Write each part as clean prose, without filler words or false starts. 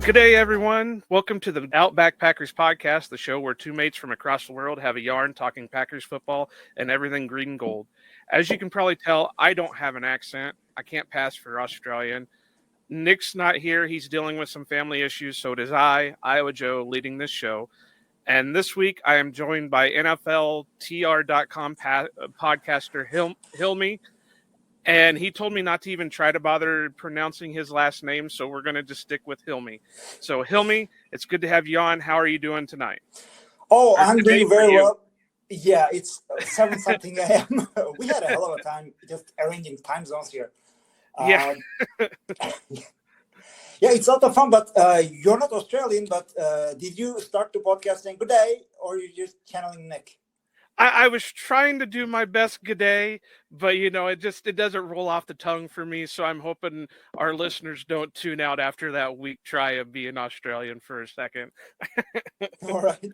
Good day, everyone. Welcome to the Outback Packers podcast, the show where two mates from across the world have a yarn talking Packers football and everything green and gold. As you can probably tell, I don't have an accent. I can't pass for Australian. Nick's not here. He's dealing with some family issues. So does I, Iowa Joe, leading this show. And this week, I am joined by NFLTR.com podcaster Hilmi. And he told me not to even try to bother pronouncing his last name, so we're going to just stick with Hilmi. So, Hilmi, it's good to have you on. How are you doing tonight? Oh, I'm doing very well. Yeah, it's 7-something a.m. We had a hell of a time just arranging time zones here. Yeah. Yeah, it's a lot of fun, but you're not Australian, but did you start the podcast saying good day, or are you just channeling Nick? I was trying to do my best g'day, but it doesn't roll off the tongue for me. So I'm hoping our listeners don't tune out after that weak try of being Australian for a second. All right.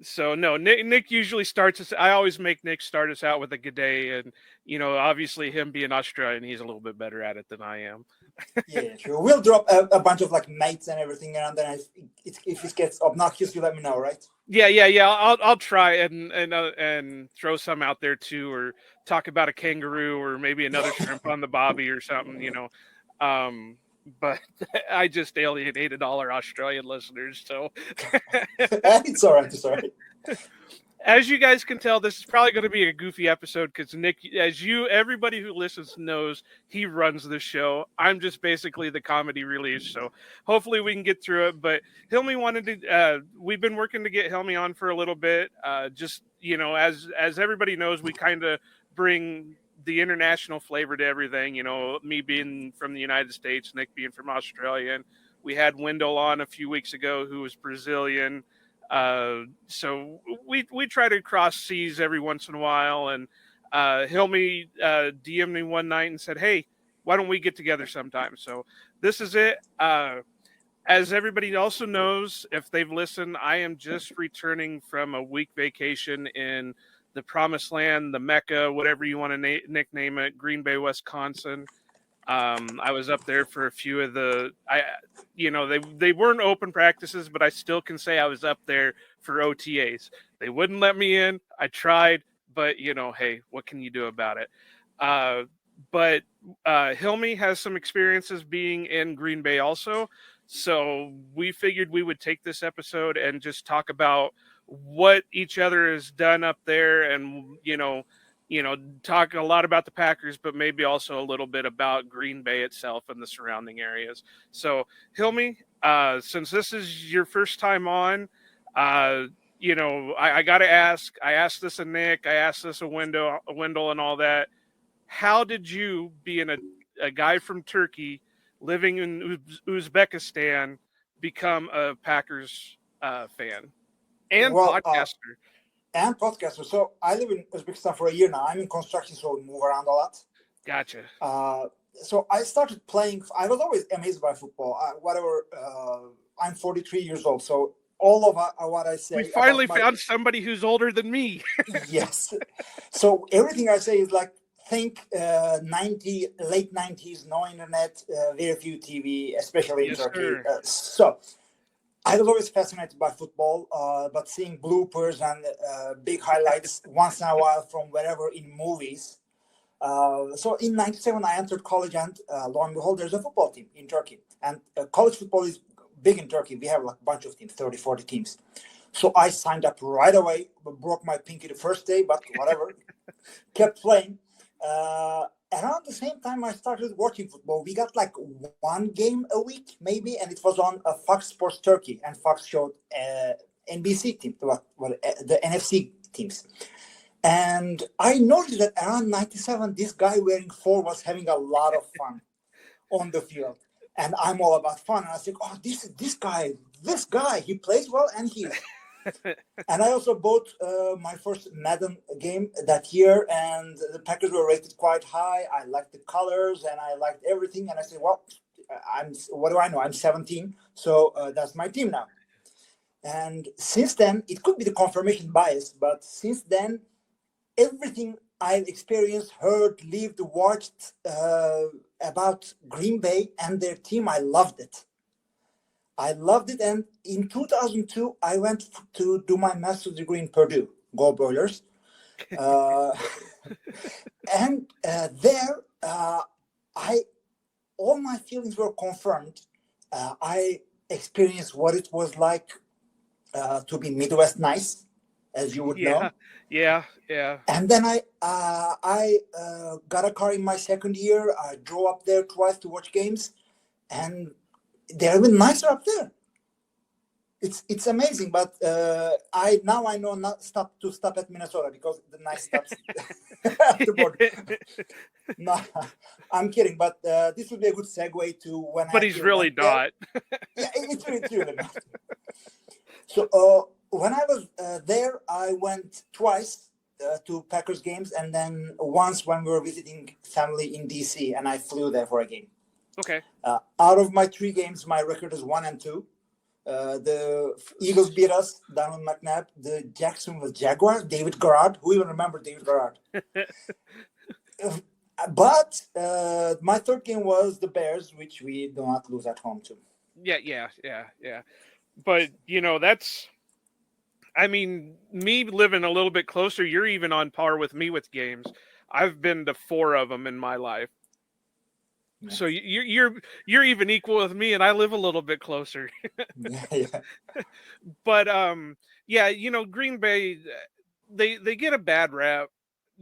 So no, Nick usually starts us. I always make Nick start us out with a g'day, and obviously him being Australian, he's a little bit better at it than I am. Yeah, sure. We'll drop a bunch of mates and everything, and then if it gets obnoxious, you let me know, right? Yeah. I'll try and throw some out there too, or talk about a kangaroo, or maybe another shrimp on the bobby or something. But I just alienated all our Australian listeners, so It's all right. It's all right. As you guys can tell, this is probably going to be a goofy episode because Nick, everybody who listens knows, he runs the show. I'm just basically the comedy relief, so hopefully we can get through it. But Hilmi wanted to, we've been working to get Hilmi on for a little bit. As everybody knows, we kind of bring the international flavor to everything. Me being from the United States, Nick being from Australia. And we had Wendell on a few weeks ago, who was Brazilian. So we try to cross seas every once in a while, and Hilmi DM'd me one night and said, "Hey, why don't we get together sometime?" So this is it. As everybody also knows, if they've listened, I am just returning from a week vacation in the Promised Land, the Mecca, whatever you want to nickname it, Green Bay, Wisconsin. I was up there for a few of they weren't open practices, but I still can say I was up there for OTAs. They wouldn't let me in. I tried, but hey, what can you do about it? But Hilmi has some experiences being in Green Bay also. So we figured we would take this episode and just talk about what each other has done up there, and talk a lot about the Packers, but maybe also a little bit about Green Bay itself and the surrounding areas. So, Hilmi, since this is your first time on, I got to ask. I asked this of Nick. I asked this of Wendell, and all that. How did you, being a guy from Turkey living in Uzbekistan, become a Packers fan and podcaster? And podcaster. So I live in Uzbekistan for a year now. I'm in construction, so we move around a lot. Gotcha. So I started playing. I was always amazed by football. I'm 43 years old, so all of what I say. We finally found somebody who's older than me. Yes. So everything I say is think late 90s, no internet, very few TV, especially in Turkey. So I was always fascinated by football, but seeing bloopers and big highlights once in a while from wherever in movies. So in 97, I entered college, and lo and behold, there's a football team in Turkey. And college football is big in Turkey. We have a bunch of teams, 30, 40 teams. So I signed up right away, broke my pinky the first day, but whatever, kept playing. Around the same time, I started watching football. We got one game a week, maybe, and it was on Fox Sports Turkey, and Fox showed NBC team, the NFC teams. And I noticed that around 97, this guy wearing 4 was having a lot of fun on the field. And I'm all about fun. And I said, oh, this guy, he plays well, and he's... And I also bought my first Madden game that year, and the Packers were rated quite high. I liked the colors, and I liked everything. And I said, well, what do I know? I'm 17, so that's my team now. And since then, it could be the confirmation bias, but since then, everything I've experienced, heard, lived, watched about Green Bay and their team, I loved it. And in 2002, I went to do my master's degree in Purdue. Go Boilers. And there, all my feelings were confirmed. I experienced what it was like to be Midwest nice, as you would know. Yeah. And then I got a car in my second year. I drove up there twice to watch games, and they're even nicer up there. It's amazing, but I know not to stop at Minnesota because the nice stops at the border. No, I'm kidding, but this would be a good segue to when. But he's really not. Yeah, it's really not. So when I was there, I went twice to Packers games, and then once when we were visiting family in DC, and I flew there for a game. Okay. Out of my 3 games, my record is 1-2. The Eagles beat us down on McNabb. The Jacksonville Jaguars, David Garrard. Who even remember David Garrard? But my third game was the Bears, which we do not lose at home to. Yeah. But, that's... I mean, me living a little bit closer, you're even on par with me with games. I've been to 4 of them in my life. Yeah. So you're even equal with me, and I live a little bit closer. Yeah. But Green Bay, they get a bad rap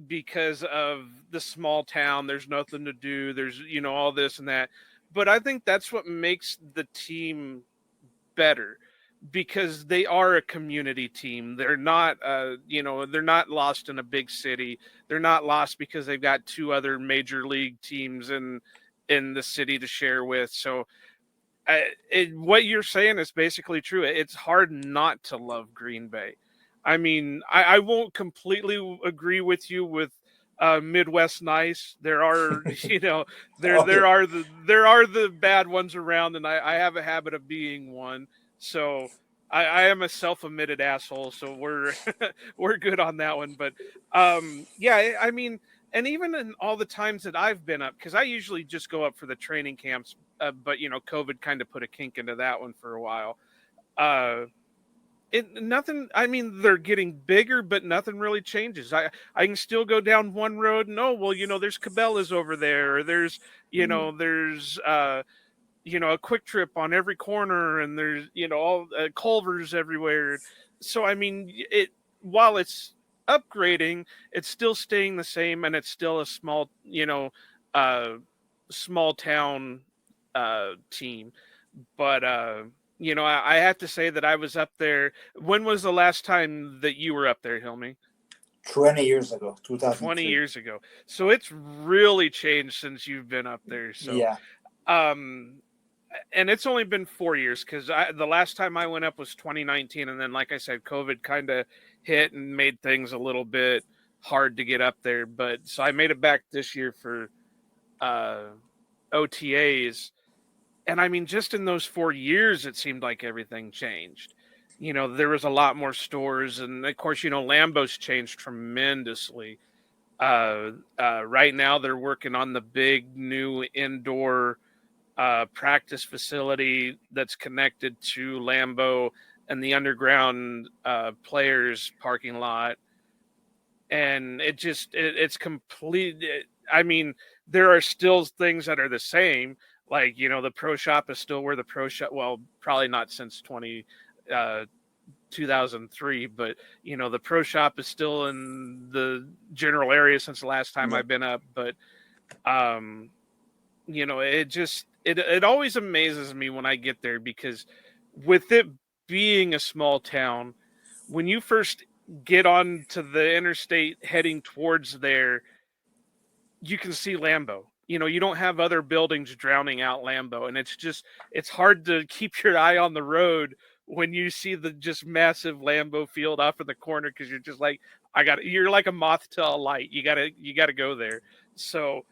because of the small town. There's nothing to do. There's all this and that. But I think that's what makes the team better, because they are a community team. They're not they're not lost in a big city. They're not lost because they've got 2 other major league teams in the city to share with. So what you're saying is basically true. It's hard not to love Green Bay. I mean, I won't completely agree with you with Midwest nice. There are, there are the bad ones around, and I have a habit of being one. So I am a self-admitted asshole. So we're good on that one. But I mean, and even in all the times that I've been up, because I usually just go up for the training camps, but COVID kind of put a kink into that one for a while. Nothing. I mean, they're getting bigger, but nothing really changes. I can still go down one road and there's Cabela's over there, or there's there's a Quick Trip on every corner, and there's all Culver's everywhere. So I mean, while it's upgrading, it's still staying the same, and it's still a small small town team. But I have to say that I was up there. When was the last time that you were up there, Hilmi? 20 years ago, 2003. 20 years ago. So it's really changed since you've been up there. So yeah. And it's only been 4 years, because the last time I went up was 2019, and then, like I said, COVID kind of hit and made things a little bit hard to get up there. But so I made it back this year for OTAs, and I mean, just in those 4 years, it seemed like everything changed. There was a lot more stores, and of course, Lambeau's changed tremendously. Right now, they're working on the big new indoor practice facility that's connected to Lambeau and the underground players parking lot. And it's complete. I mean, there are still things that are the same. Like, the pro shop is still where the pro shop, well, probably not since 2003, but, the pro shop is still in the general area since the last time I've been up. But, it always amazes me when I get there, because with it being a small town, when you first get onto the interstate heading towards there, you can see Lambeau. You don't have other buildings drowning out Lambeau, and it's hard to keep your eye on the road when you see the just massive Lambeau field off in the corner, because you're just like, you're like a moth to a light. You gotta go there. So,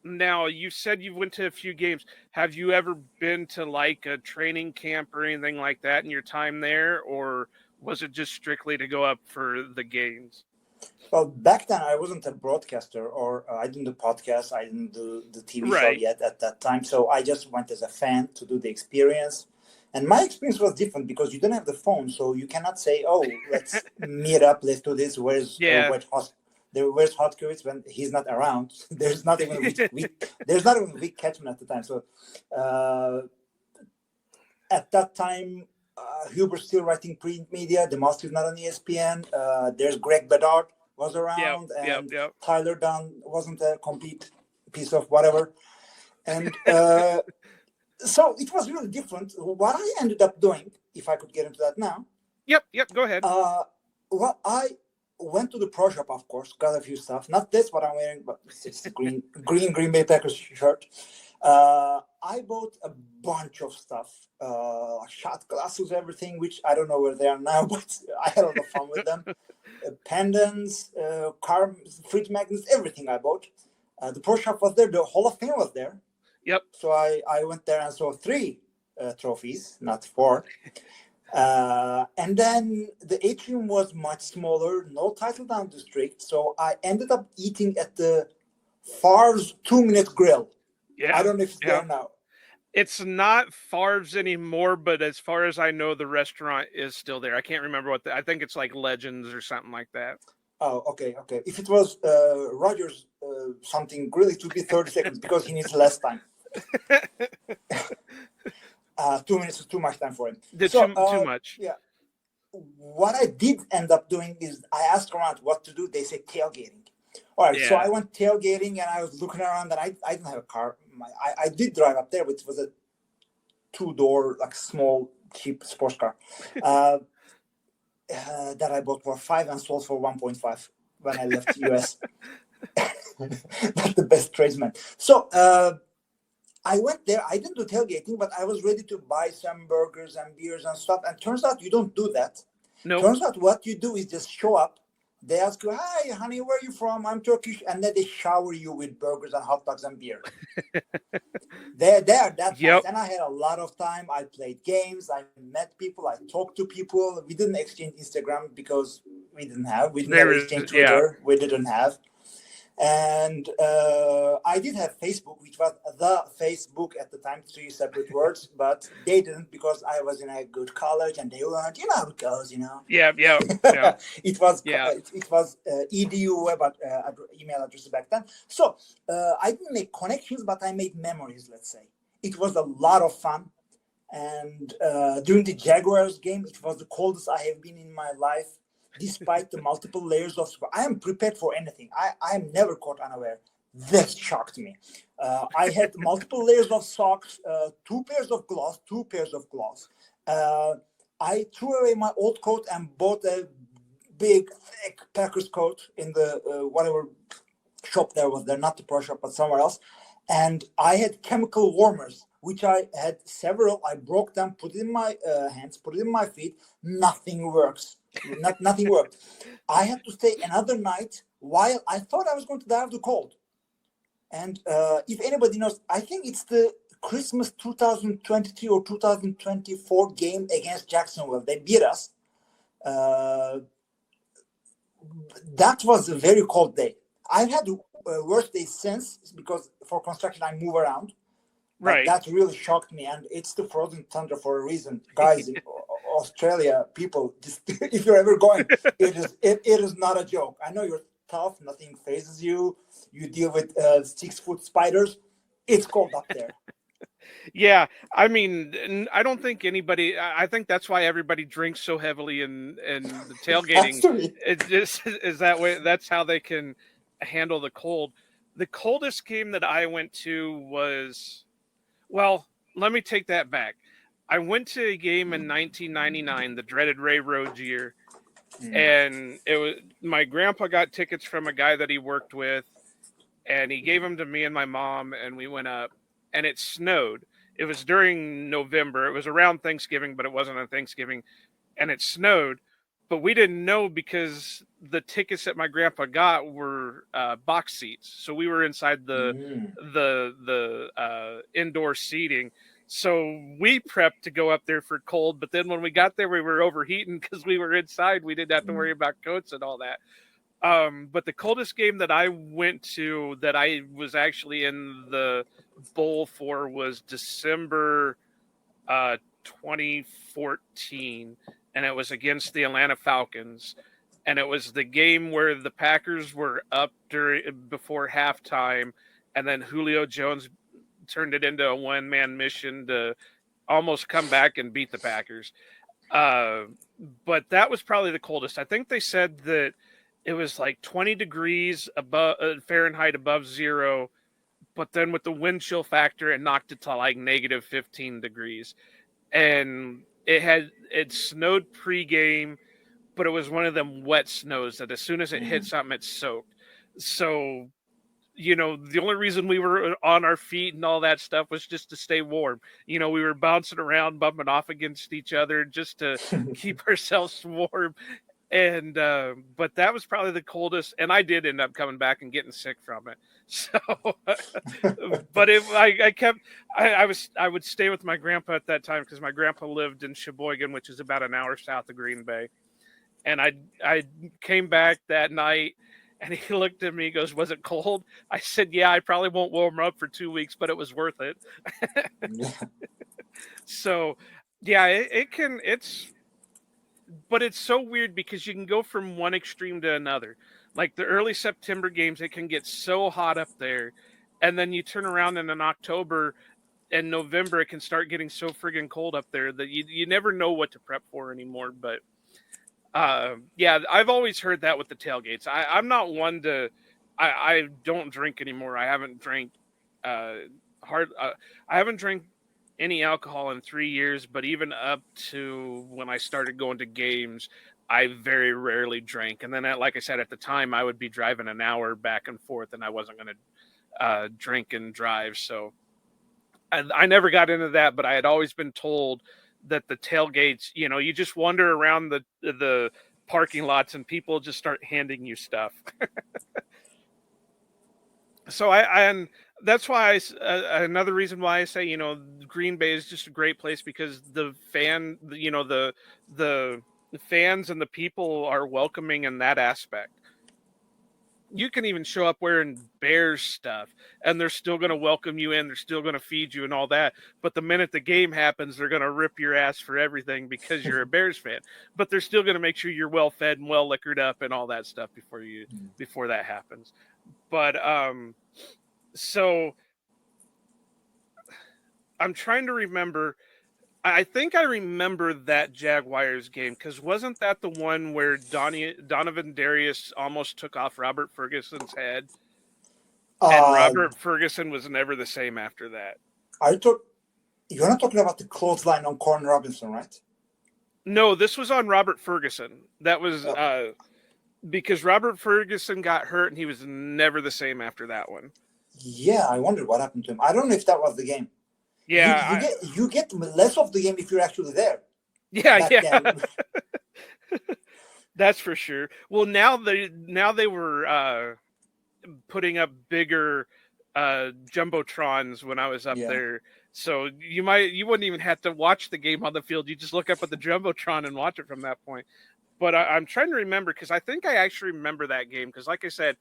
now, you said you went to a few games. Have you ever been to like a training camp or anything like that in your time there, or was it just strictly to go up for the games? Well, back then I wasn't a broadcaster, or I didn't do podcasts. I didn't do the TV show yet at that time. So I just went as a fan to do the experience. And my experience was different because you don't have the phone, so you cannot say, "Oh, let's meet up, let's do this." Where's Hotkovitz when he's not around? There's not even Vic Catchman at the time. So at that time, Huber's still writing print media. The Master is not on ESPN. There's Greg Bedard was around, and Tyler Dunn wasn't a complete piece of whatever. And so it was really different. What I ended up doing, if I could get into that now. Yep, go ahead. Well, I went to the pro shop, of course, got a few stuff. Not this, what I'm wearing, but it's the Green Bay Packers shirt. I bought a bunch of stuff, shot glasses, everything, which I don't know where they are now, but I had a lot of fun with them. Pendants, car fridge magnets, everything I bought. The pro shop was there. The Hall of Fame was there. Yep. So I went there and saw 3 trophies, not 4. And then the atrium was much smaller, no title down district. So I ended up eating at the Favre's 2-minute grill. Yeah. I don't know if it's there now. It's not Favre's anymore, but as far as I know, the restaurant is still there. I can't remember I think it's like Legends or something like that. Oh, okay. If it was Rogers something grill, it would be 30 seconds because he needs less time. 2 minutes is too much time for him. Too much. Yeah. What I did end up doing is I asked around what to do. They said tailgating. All right. Yeah. So I went tailgating and I was looking around, and I didn't have a car. I did drive up there, which was a 2-door, like small, cheap sports car that I bought for $5 and sold for 1.5 when I left the US. That's the best tradesman. So I went there. I didn't do tailgating, but I was ready to buy some burgers and beers and stuff. And turns out you don't do that. No. Turns out what you do is just show up. They ask you, "Hi, honey, where are you from? I'm Turkish." And then they shower you with burgers and hot dogs and beer. They're that nice. And I had a lot of time. I played games. I met people. I talked to people. We didn't exchange Instagram because we didn't have. We didn't exchange Twitter. Yeah. We didn't have. And I did have Facebook, which was the Facebook at the time, 3 separate words, but they didn't because I was in a good college and they weren't, you know how it goes, you know? Yeah. It was edu web email addresses back then. So I didn't make connections, but I made memories, let's say. It was a lot of fun. And during the Jaguars game, it was the coldest I have been in my life. Despite the multiple layers of support, I am prepared for anything. I am never caught unaware. That shocked me. I had multiple layers of socks, 2 pairs of gloves. I threw away my old coat and bought a big, thick Packers coat in the whatever shop there was there, not the pro shop, but somewhere else. And I had chemical warmers, which I had several. I broke them, put it in my hands, put it in my feet. Nothing works. Nothing worked. I had to stay another night while I thought I was going to die of the cold. And if anybody knows, I think it's the Christmas 2023 or 2024 game against Jacksonville. They beat us. That was a very cold day. I've had worse days since because for construction I move around. Right. That really shocked me, and it's the frozen tundra for a reason, guys. In Australia, people, just, if you're ever going, it is not a joke. I know you're tough; nothing phases you. You deal with 6-foot spiders. It's cold up there. Yeah, I mean, I don't think anybody. I think that's why everybody drinks so heavily in the tailgating. It just is that way. That's how they can handle the cold. The coldest game that I went to was. Well, let me take that back. I went to a game in 1999, the dreaded Ray Rhodes year, and it was my grandpa got tickets from a guy that he worked with, and he gave them to me and my mom, and we went up, and it snowed. It was during November. It was around Thanksgiving, but it wasn't on Thanksgiving, and it snowed. But we didn't know because the tickets that my grandpa got were box seats, so we were inside the indoor seating. So we prepped to go up there for cold, but then when we got there, we were overheating because we were inside. We didn't have to worry about coats and all that. But the coldest game that I went to that I was actually in the bowl for was December 2014, and it was against the Atlanta Falcons. And it was the game where the Packers were up before halftime, and then Julio Jones turned it into a one-man mission to almost come back and beat the Packers. But that was probably the coldest. I think they said that it was like 20 degrees above Fahrenheit above zero, but then with the wind chill factor, it knocked it to like negative 15 degrees. And it snowed pregame, but it was one of them wet snows that as soon as it hit something, it soaked. So, the only reason we were on our feet and all that stuff was just to stay warm. We were bouncing around, bumping off against each other just to keep ourselves warm. And but that was probably the coldest, and I did end up coming back and getting sick from it. So, but I would stay with my grandpa at that time because my grandpa lived in Sheboygan, which is about an hour south of Green Bay. And I came back that night, and he looked at me, he goes, "Was it cold?" I said, "Yeah, I probably won't warm up for 2 weeks, but it was worth it." So, yeah, but it's so weird because you can go from one extreme to another. Like the early September games, it can get so hot up there. And then you turn around in October and November, it can start getting so friggin' cold up there that you never know what to prep for anymore. But yeah, I've always heard that with the tailgates. I'm not one to, I don't drink anymore. I haven't drank I haven't drank any alcohol in 3 years, but even up to when I started going to games, I very rarely drank. And then, like I said, at the time, I would be driving an hour back and forth, and I wasn't going to drink and drive. So I never got into that, but I had always been told that the tailgates, you just wander around the parking lots and people just start handing you stuff. So and that's why another reason why I say Green Bay is just a great place because the fans and the people are welcoming in that aspect. You can even show up wearing Bears stuff and they're still going to welcome you in. They're still going to feed you and all that. But the minute the game happens, they're going to rip your ass for everything because you're a Bears fan. But they're still going to make sure you're well fed and well liquored up and all that stuff before that happens. But so I'm trying to remember. I think I remember that Jaguars game because wasn't that the one where Donovan Darius almost took off Robert Ferguson's head, and Robert Ferguson was never the same after that. You're not talking about the clothesline on Corn Robinson, right? No, this was on Robert Ferguson. That was because Robert Ferguson got hurt and he was never the same after that one. Yeah, I wondered what happened to him. I don't know if that was the game. Yeah, you get less of the game if you're actually there. Yeah. That's for sure. Well, now they were putting up bigger jumbotrons when I was up there, so you wouldn't even have to watch the game on the field. You just look up at the jumbotron and watch it from that point. But I'm trying to remember because I think I actually remember that game because, like I said,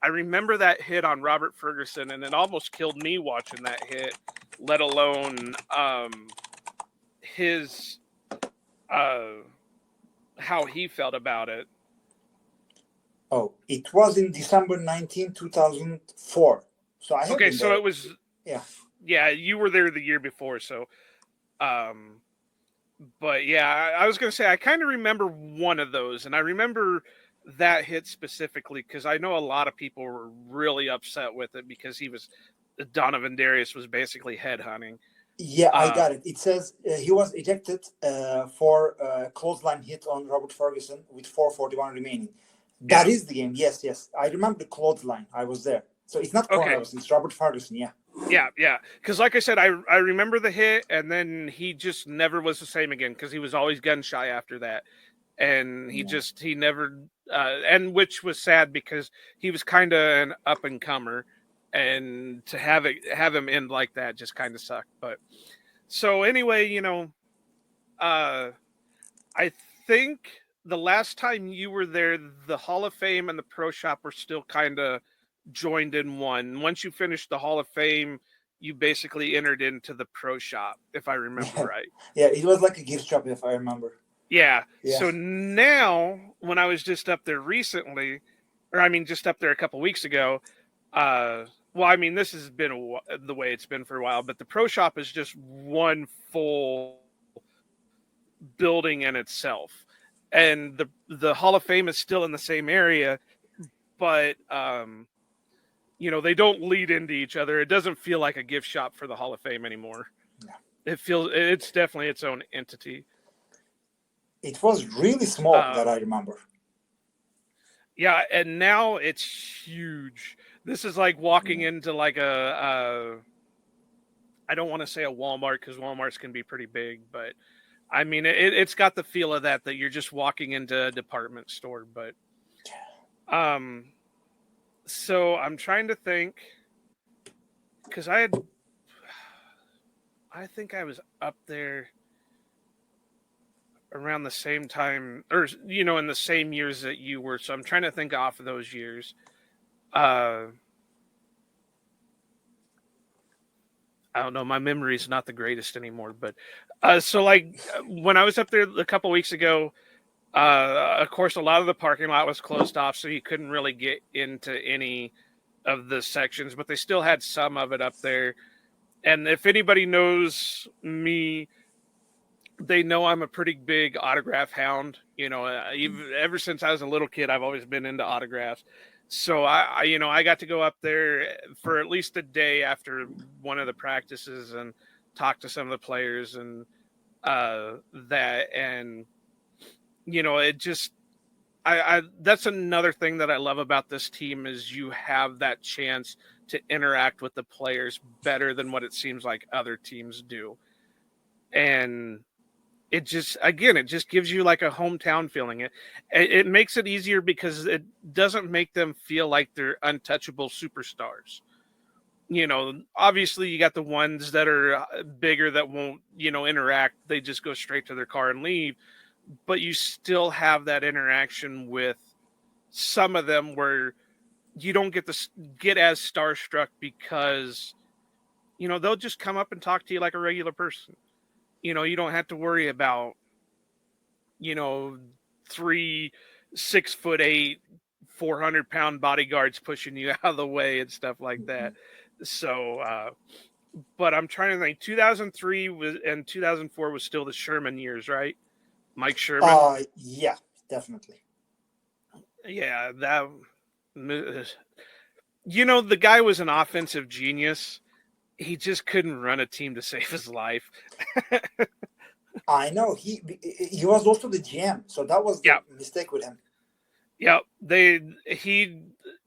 I remember that hit on Robert Ferguson, and it almost killed me watching that hit, let alone his how he felt about it. Oh, it was in December 19, 2004. So I okay, so there. It was yeah, you were there the year before, so but yeah, I was gonna say I kind of remember one of those, and I remember that hit specifically because I know a lot of people were really upset with it because Donovan Darius was basically headhunting. Yeah, I got it. It says he was ejected for a clothesline hit on Robert Ferguson with 4:41 remaining. That is the game. Yes. I remember the clothesline. I was there. So it's not Corn Robinson, it's Robert Ferguson, yeah. Yeah. Because like I said, I remember the hit, and then he just never was the same again because he was always gun shy after that. And he never, and which was sad because he was kind of an up and comer, and to have him end like that just kind of sucked. But so anyway, I think the last time you were there, the Hall of Fame and the Pro Shop were still kind of joined in one. Once you finished the Hall of Fame, you basically entered into the Pro Shop, if I remember right. Yeah, it was like a gift shop, if I remember. Yeah. Yeah. So now, when I was just up there recently, or I mean, just up there a couple weeks ago, well, I mean, this has been the way it's been for a while, but the Pro Shop is just one full building in itself, and the Hall of Fame is still in the same area, but they don't lead into each other. It doesn't feel like a gift shop for the Hall of Fame anymore. No. It's definitely its own entity. It was really small that I remember. Yeah, and now it's huge. This is like walking into like I don't want to say a Walmart, because Walmarts can be pretty big, but I mean, it's got the feel of that you're just walking into a department store. But so I'm trying to think, because I think I was up there around the same time, or in the same years that you were. So I'm trying to think off of those years. I don't know. My memory's not the greatest anymore, but so like when I was up there a couple weeks ago, of course, a lot of the parking lot was closed off, so you couldn't really get into any of the sections, but they still had some of it up there. And if anybody knows me, they know I'm a pretty big autograph hound. Even ever since I was a little kid, I've always been into autographs. So I got to go up there for at least a day after one of the practices and talk to some of the players and that. And, it just, that's another thing that I love about this team is you have that chance to interact with the players better than what it seems like other teams do. And it just gives you like a hometown feeling. It makes it easier because it doesn't make them feel like they're untouchable superstars. Obviously you got the ones that are bigger that won't, interact. They just go straight to their car and leave. But you still have that interaction with some of them where you don't get as starstruck because, they'll just come up and talk to you like a regular person. You don't have to worry about, 3 6'8", 400-pound bodyguards pushing you out of the way and stuff like that. So, but I'm trying to think. 2003 and 2004 was still the Sherman years, right? Mike Sherman. Yeah, definitely. Yeah, that. The guy was an offensive genius. He just couldn't run a team to save his life. I know he was also the GM, so that was the mistake with him. Yeah,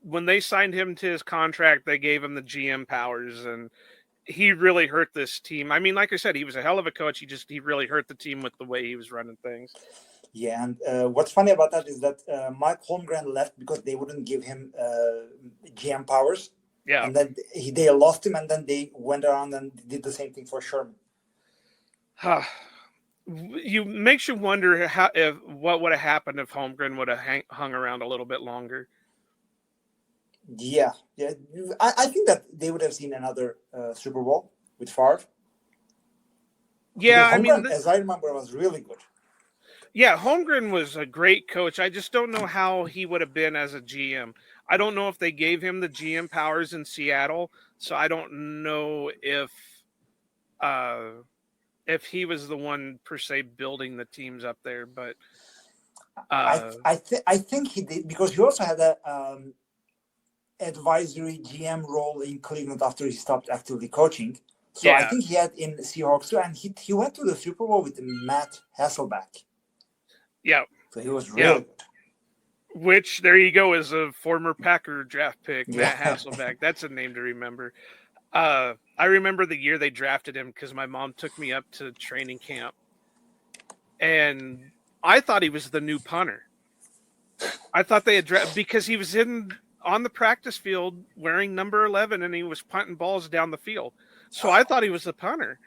when they signed him to his contract, they gave him the GM powers, and he really hurt this team. I mean, like I said, he was a hell of a coach. He really hurt the team with the way he was running things. Yeah, and what's funny about that is that Mike Holmgren left because they wouldn't give him GM powers. Yeah, and then they lost him, and then they went around and did the same thing for Sherman. You makes you wonder what would have happened if Holmgren would have hung around a little bit longer. Yeah. I think that they would have seen another Super Bowl with Favre. Yeah, Holmgren, as I remember, was really good. Yeah, Holmgren was a great coach. I just don't know how he would have been as a GM. I don't know if they gave him the GM powers in Seattle, so I don't know if he was the one per se building the teams up there. But I think he did, because he also had a advisory GM role in Cleveland after he stopped actively coaching. So I think he had in Seahawks too, and he went to the Super Bowl with Matt Hasselbeck. Yeah. So he was really good. Which, there you go, is a former Packer draft pick, Matt Hasselbeck. That's a name to remember. I remember the year they drafted him because my mom took me up to training camp. And I thought he was the new punter. I thought they had drafted, because he was on the practice field wearing number 11 and he was punting balls down the field. So I thought he was the punter.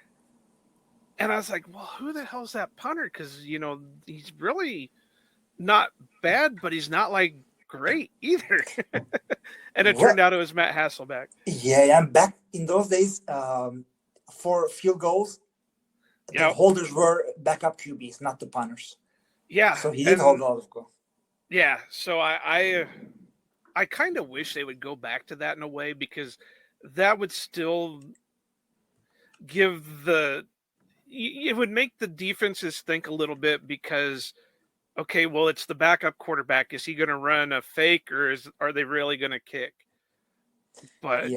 And I was like, well, who the hell's that punter? Because, he's really not bad, but he's not like great either. And it Well, turned out it was Matt Hasselbeck. yeah, and back in those days, for field goals, the holders were backup QBs, not the punters. Yeah. So he did hold a lot of goals. Yeah. So I kind of wish they would go back to that in a way, because that would still give it would make the defenses think a little bit, because okay, well, it's the backup quarterback. Is he going to run a fake, or are they really going to kick? But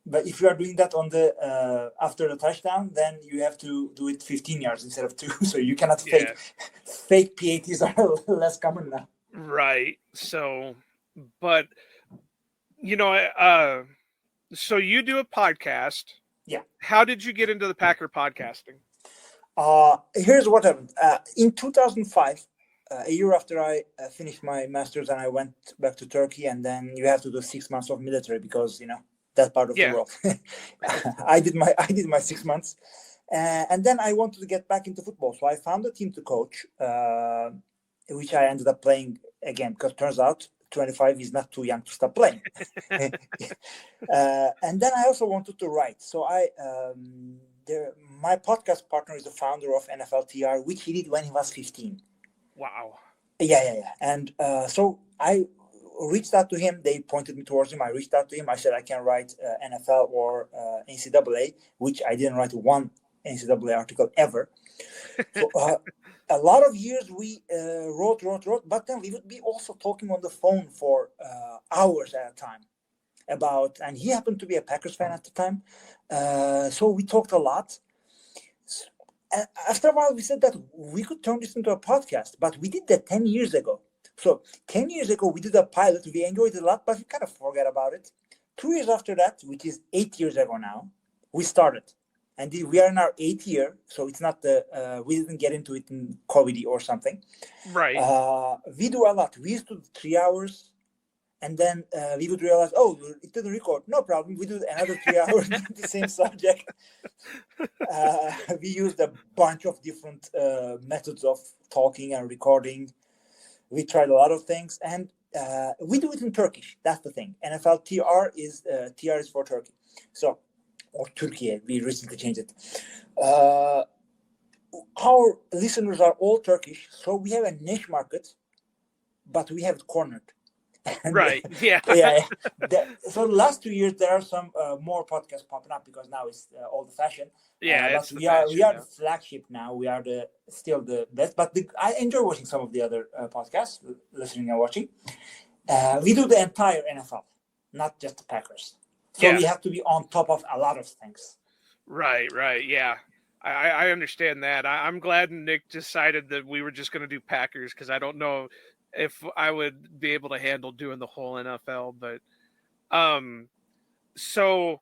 but if you are doing that on the after the touchdown, then you have to do it 15 yards instead of 2. So you cannot fake PATs are less common now. Right. So, but so you do a podcast. Yeah. How did you get into the Packer podcasting? Here's what happened. In 2005, a year after I finished my master's, and I went back to Turkey, and then you have to do 6 months of military, because that part of the world. I did my 6 months, and then I wanted to get back into football, so I found a team to coach, which I ended up playing again, because it turns out 25 is not too young to stop playing. And then I also wanted to write, so my podcast partner is the founder of NFL TR, which he did when he was 15. Wow. Yeah. And so I reached out to him. They pointed me towards him. I reached out to him. I said I can write NFL or NCAA, which I didn't write one NCAA article ever. So a lot of years we wrote, but then we would be also talking on the phone for hours at a time and he happened to be a Packers fan at the time. So we talked a lot. After a while, we said that we could turn this into a podcast, but we did that 10 years ago. So 10 years ago, we did a pilot. We enjoyed it a lot, but we kind of forgot about it. 2 years after that, which is 8 years ago now, we started. And we are in our 8th year, so it's not we didn't get into it in COVID or something. Right. We do a lot. We used to do 3 hours, and then we would realize, it didn't record. No problem. We do another 3 hours on the same subject. We used a bunch of different methods of talking and recording. We tried a lot of things, and we do it in Turkish. That's the thing. NFL TR is for Turkey. So, or Turkey. We recently changed it. Our listeners are all Turkish, so we have a niche market, but we have it cornered. Right. Yeah. So the last 2 years there are some more podcasts popping up, because now it's old fashioned. Yeah, but we are the flagship now. We are still the best. But I enjoy watching some of the other podcasts, listening and watching. We do the entire NFL, not just the Packers. So we have to be on top of a lot of things. Right. Yeah. I understand that. I'm glad Nick decided that we were just going to do Packers, because I don't know if I would be able to handle doing the whole NFL. But so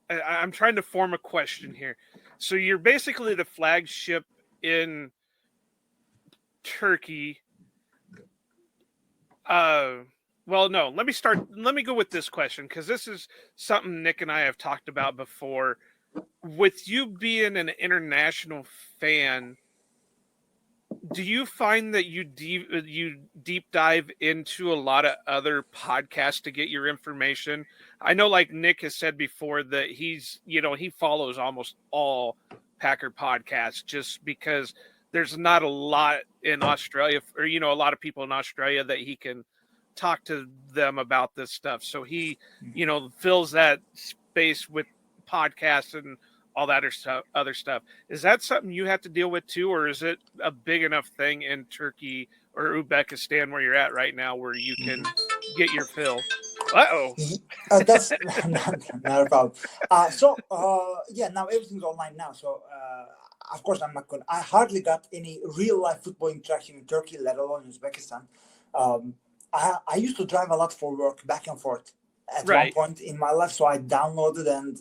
I'm trying to form a question here. So you're basically the flagship in Turkey. Well, no, let me go with this question, because this is something Nick and I have talked about before. With you being an international fan, do you find that you deep dive into a lot of other podcasts to get your information? I know, like Nick has said before, that he follows almost all Packer podcasts, just because there's not a lot in Australia, or a lot of people in Australia that he can talk to them about this stuff. So he, fills that space with podcasts and all that other stuff. Is that something you have to deal with too, or is it a big enough thing in Turkey or Uzbekistan where you're at right now where you can get your fill? That's not a problem. Now everything's online now. So of course I hardly got any real life football interaction in Turkey, let alone in Uzbekistan. I used to drive a lot for work, back and forth at one point in my life. So I downloaded and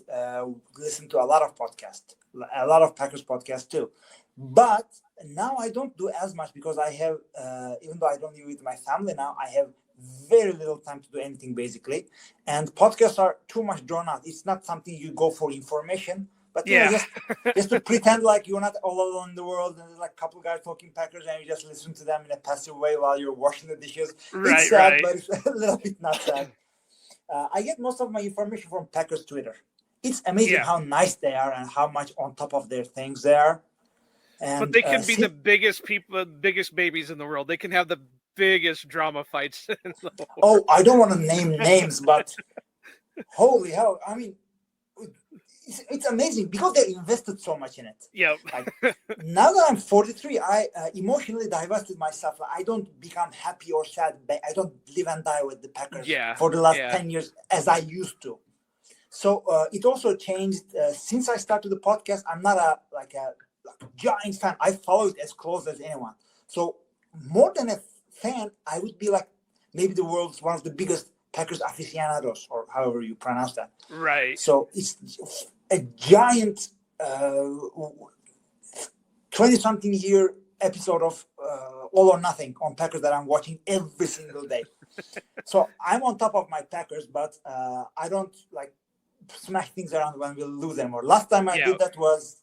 listened to a lot of podcasts, a lot of Packers podcasts too. But now I don't do as much, because I have, even though I don't live with my family now, I have very little time to do anything basically. And podcasts are too much drawn out. It's not something you go for information, But just to pretend like you're not all alone in the world, and there's like a couple of guys talking Packers, and you just listen to them in a passive way while you're washing the dishes. It's sad, but it's a little bit not sad. I get most of my information from Packers Twitter. It's amazing how nice they are and how much on top of their things they are. And, but they can be the biggest babies in the world. They can have the biggest drama fights in the world. Oh, I don't want to name names, but holy hell! I mean, it's amazing because they invested so much in it. Yep. Like, now that I'm 43, I emotionally divested myself. I don't become happy or sad. I don't live and die with the Packers for the last 10 years as I used to. So it also changed since I started the podcast. I'm not a giant fan. I follow it as close as anyone. So more than a fan, I would be like maybe the world's one of the biggest Packers aficionados, or however you pronounce that. Right. So it's a giant 20-something year episode of All or Nothing on Packers that I'm watching every single day. So I'm on top of my Packers, but I don't like smash things around when we lose anymore. Last time I did that was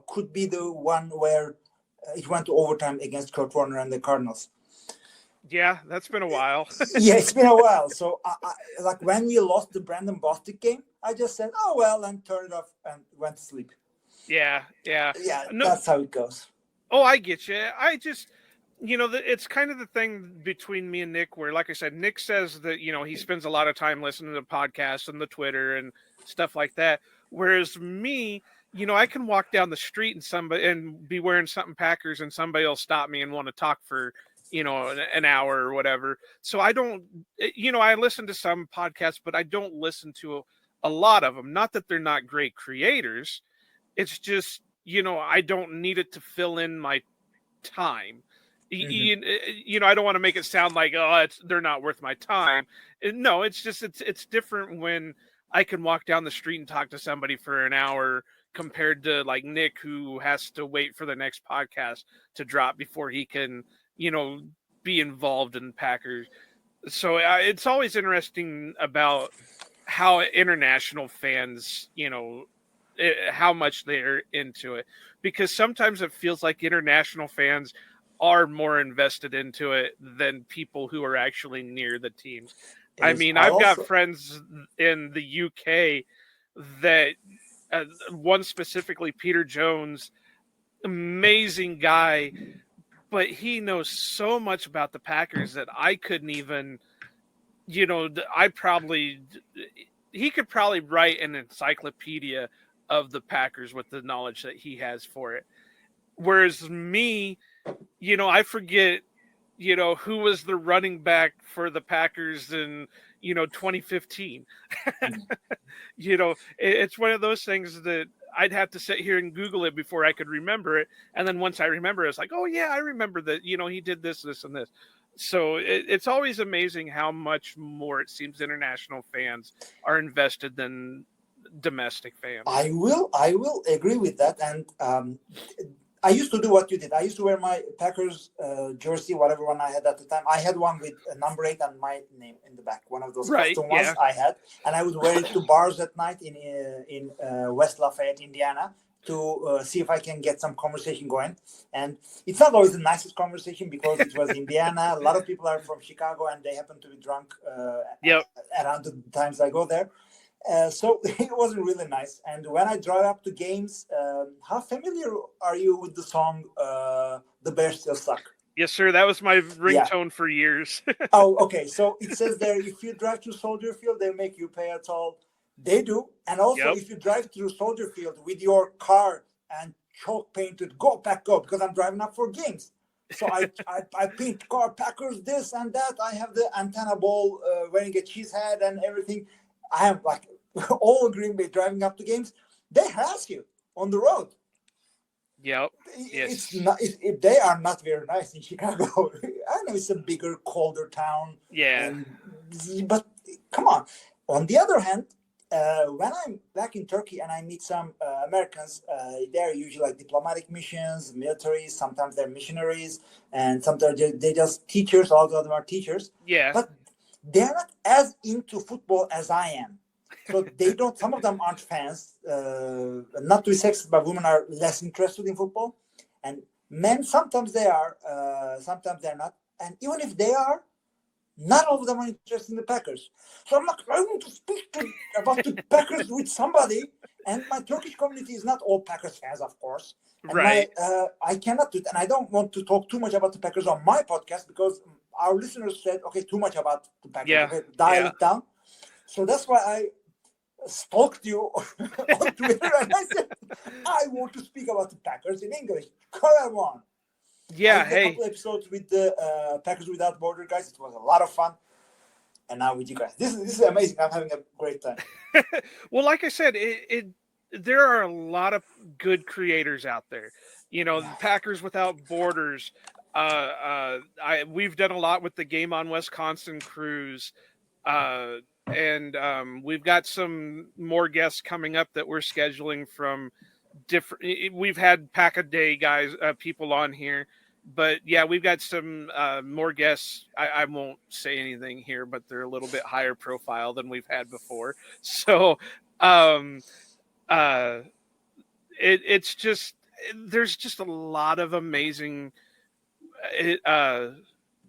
could be the one where it went to overtime against Kurt Warner and the Cardinals. Yeah, that's been a while. Yeah, it's been a while. So I like when we lost the Brandon Bostic game, I just said, oh, well, and turned it off and went to sleep. Yeah. No, that's how it goes. Oh, I get you. I just, it's kind of the thing between me and Nick where, like I said, Nick says that, he spends a lot of time listening to podcasts and the Twitter and stuff like that. Whereas me, I can walk down the street and be wearing something Packers and somebody will stop me and want to talk for, an hour or whatever. So I don't, I listen to some podcasts, but I don't listen to a lot of them. Not that they're not great creators. It's just, I don't need it to fill in my time. Mm-hmm. I don't want to make it sound like, they're not worth my time. No, it's just, it's different when I can walk down the street and talk to somebody for an hour compared to like Nick, who has to wait for the next podcast to drop before he can, be involved in Packers. So it's always interesting about how international fans, how much they're into it, because sometimes it feels like international fans are more invested into it than people who are actually near the teams. I mean, I've got friends in the UK that one specifically, Peter Jones, amazing guy, but he knows so much about the Packers that I couldn't even, he could probably write an encyclopedia of the Packers with the knowledge that he has for it. Whereas me, I forget, who was the running back for the Packers in, 2015. It's one of those things that I'd have to sit here and Google it before I could remember it. And then once I remember it, it's like, oh yeah, I remember that, he did this, this, and this. So it's always amazing how much more it seems international fans are invested than domestic fans. I will agree with that. And I used to do what you did. I used to wear my Packers jersey, whatever one I had at the time. I had one with number 8 and my name in the back, one of those custom ones I had. And I would wear it to bars at night in West Lafayette, Indiana, to see if I can get some conversation going. And it's not always the nicest conversation because it was Indiana. A lot of people are from Chicago and they happen to be drunk around the times I go there. So it wasn't really nice. And when I drive up to games, how familiar are you with the song The Bears Still Suck? Yes, sir. That was my ringtone for years. Oh, okay. So it says there, if you drive to Soldier Field, they make you pay a toll. They do. And also, if you drive through Soldier Field with your car and chalk painted, go, Pack, go, because I'm driving up for games. So I paint car Packers, this and that. I have the antenna ball wearing a cheese hat and everything. I have like all Green Bay driving up to games. They harass you on the road. Yep. Yes. They are not very nice in Chicago. I know it's a bigger, colder town. Yeah. But come on. On the other hand, when I'm back in Turkey and I meet some Americans, they're usually like diplomatic missions, military. Sometimes they're missionaries, and sometimes they're just teachers. All of them are teachers. Yeah. But they're not as into football as I am. So they don't. Some of them aren't fans. Not to be sexist, but women are less interested in football, and men sometimes they are, sometimes they're not. And even if they are, not all of them are interested in the Packers. So I'm like, I want to speak about the Packers with somebody. And my Turkish community is not all Packers fans, of course. And right. I cannot do it. And I don't want to talk too much about the Packers on my podcast because our listeners said, okay, too much about the Packers. Yeah. Okay, dial it down. So that's why I stalked you on Twitter and I said, I want to speak about the Packers in English. Come on. Yeah, I did a couple episodes with the Packers Without Border guys. It was a lot of fun. And now with you guys. This is amazing. I'm having a great time. Well, like I said, there are a lot of good creators out there. You know, Packers Without Borders. We've done a lot with the Game on Wisconsin cruise. And we've got some more guests coming up that we're scheduling from different. We've had Pack a Day guys, people on here. But yeah, we've got some more guests. I won't say anything here, but they're a little bit higher profile than we've had before. So it's just, there's just a lot of amazing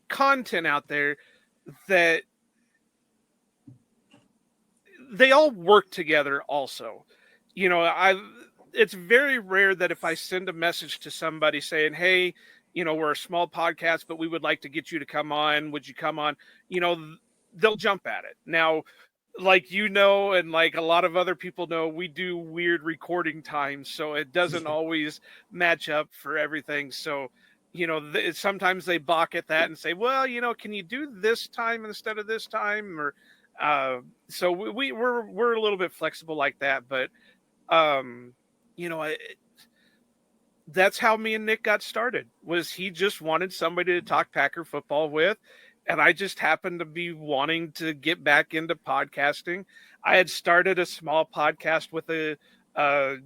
content out there that they all work together also. You know, it's very rare that if I send a message to somebody saying, hey, you know, we're a small podcast, but we would like to get you to come on. Would you come on? You know, they'll jump at it. Now, like, you know, and like a lot of other people know, we do weird recording times, so it doesn't always match up for everything. So, you know, sometimes they balk at that and say, well, you know, can you do this time instead of this time? Or so we're a little bit flexible like that. But, you know, that's how me and Nick got started. Was he just wanted somebody to talk Packer football with, and I just happened to be wanting to get back into podcasting. I had started a small podcast with a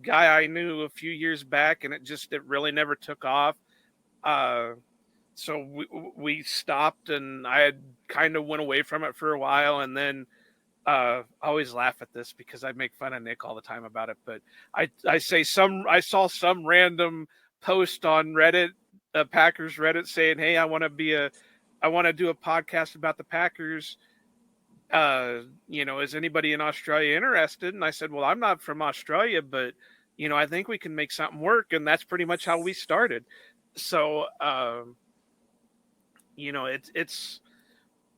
guy I knew a few years back, and it really never took off. So we stopped, and I had kind of went away from it for a while, and then I always laugh at this because I make fun of Nick all the time about it, but I saw some random post on Reddit, Packers Reddit, saying, hey, I want to do a podcast about the Packers. You know, is anybody in Australia interested? And I said, well, I'm not from Australia, but you know, I think we can make something work. And that's pretty much how we started. So, you know, it's,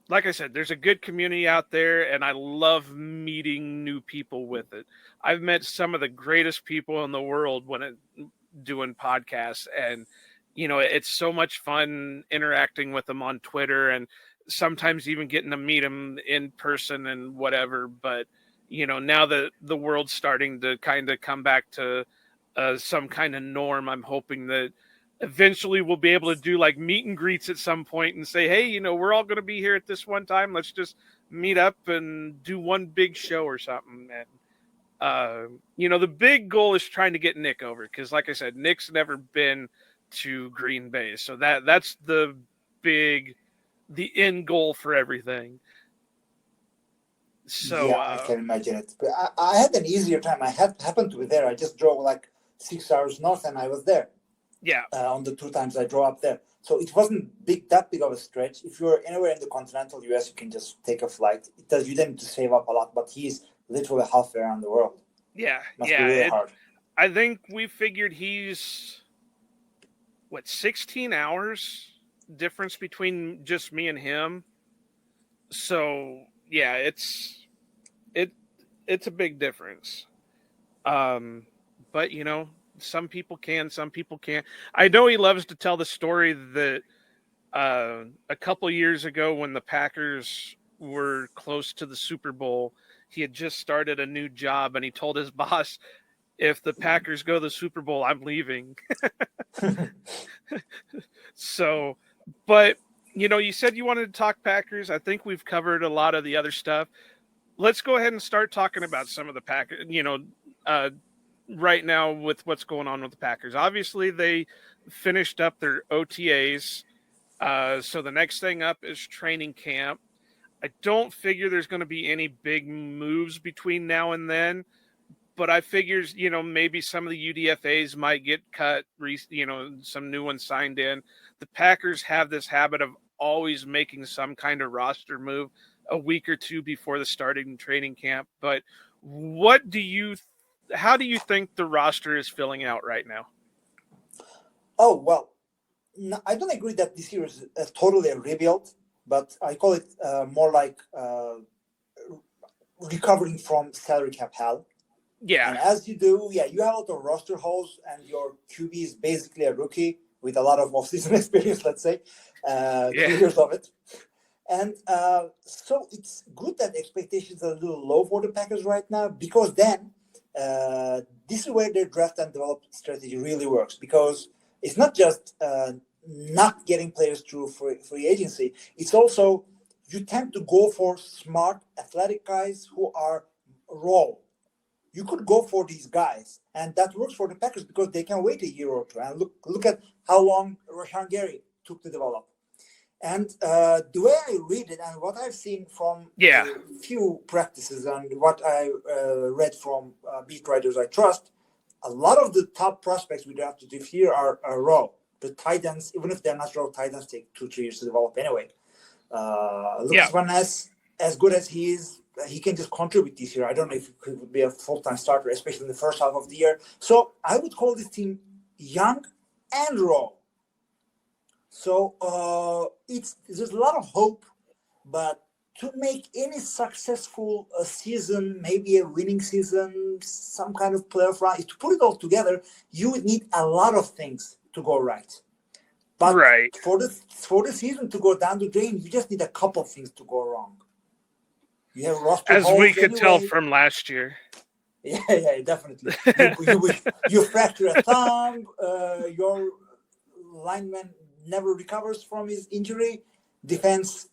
like I said, there's a good community out there, and I love meeting new people with it. I've met some of the greatest people in the world doing podcasts, and you know, it's so much fun interacting with them on Twitter, and sometimes even getting to meet them in person and whatever. But you know, now that the world's starting to kind of come back to some kind of norm, I'm hoping that eventually we'll be able to do like meet and greets at some point and say, hey, you know, we're all going to be here at this one time. Let's just meet up and do one big show or something. And, you know, the big goal is trying to get Nick over, because like I said, Nick's never been to Green Bay. So that's the end goal for everything. So yeah, I can imagine it. But I had an easier time. I happened to be there. I just drove like 6 hours north and I was there. Yeah. On the 2 times I drove up there. So it wasn't that big of a stretch. If you're anywhere in the continental US, you can just take a flight. It does, you then need to save up a lot, but he's literally halfway around the world. Yeah. Must be really hard. I think we figured he's 16 hours difference between just me and him. So yeah, it's a big difference. But you know, some people can, some people can't. I know he loves to tell the story that a couple years ago when the Packers were close to the Super Bowl, he had just started a new job and he told his boss, if the Packers go to the Super Bowl, I'm leaving. So, but you know, you said you wanted to talk Packers. I think we've covered a lot of the other stuff. Let's go ahead and start talking about some of the Packers, you know, right now with what's going on with the Packers. Obviously, they finished up their OTAs. So the next thing up is training camp. I don't figure there's going to be any big moves between now and then, but I figures, maybe some of the UDFAs might get cut, some new ones signed in. The Packers have this habit of always making some kind of roster move a week or two before the starting training camp. But how do you think the roster is filling out right now? Oh, well, no, I don't agree that this year is totally a rebuild, but I call it more like recovering from salary cap hell. Yeah. And as you do, you have a lot of roster holes, and your QB is basically a rookie with a lot of offseason experience, let's say, 2 years of it. And so it's good that expectations are a little low for the Packers right now, because then this is where their draft and develop strategy really works, because it's not just not getting players through free agency. It's also you tend to go for smart, athletic guys who are raw. You could go for these guys, and that works for the Packers because they can wait a year or two. And look at how long Rashan Gary took to develop. And the way I read it and what I've seen from a few practices and what I read from beat writers I trust, a lot of the top prospects we drafted this year are raw. The tight ends, even if they're not raw, tight ends take 2-3 years to develop anyway. Lucas Van Ness, as good as he is, he can just contribute this year. I don't know if he would be a full-time starter, especially in the first half of the year. So I would call this team young and raw. So there's a lot of hope, but to make any successful season, maybe a winning season, some kind of playoff run, to put it all together, you would need a lot of things to go right. But for the season to go down the drain, you just need a couple of things to go wrong. You have roster as we could tell from last year. Yeah, definitely. you fracture a thumb, your lineman never recovers from his injury. Defense,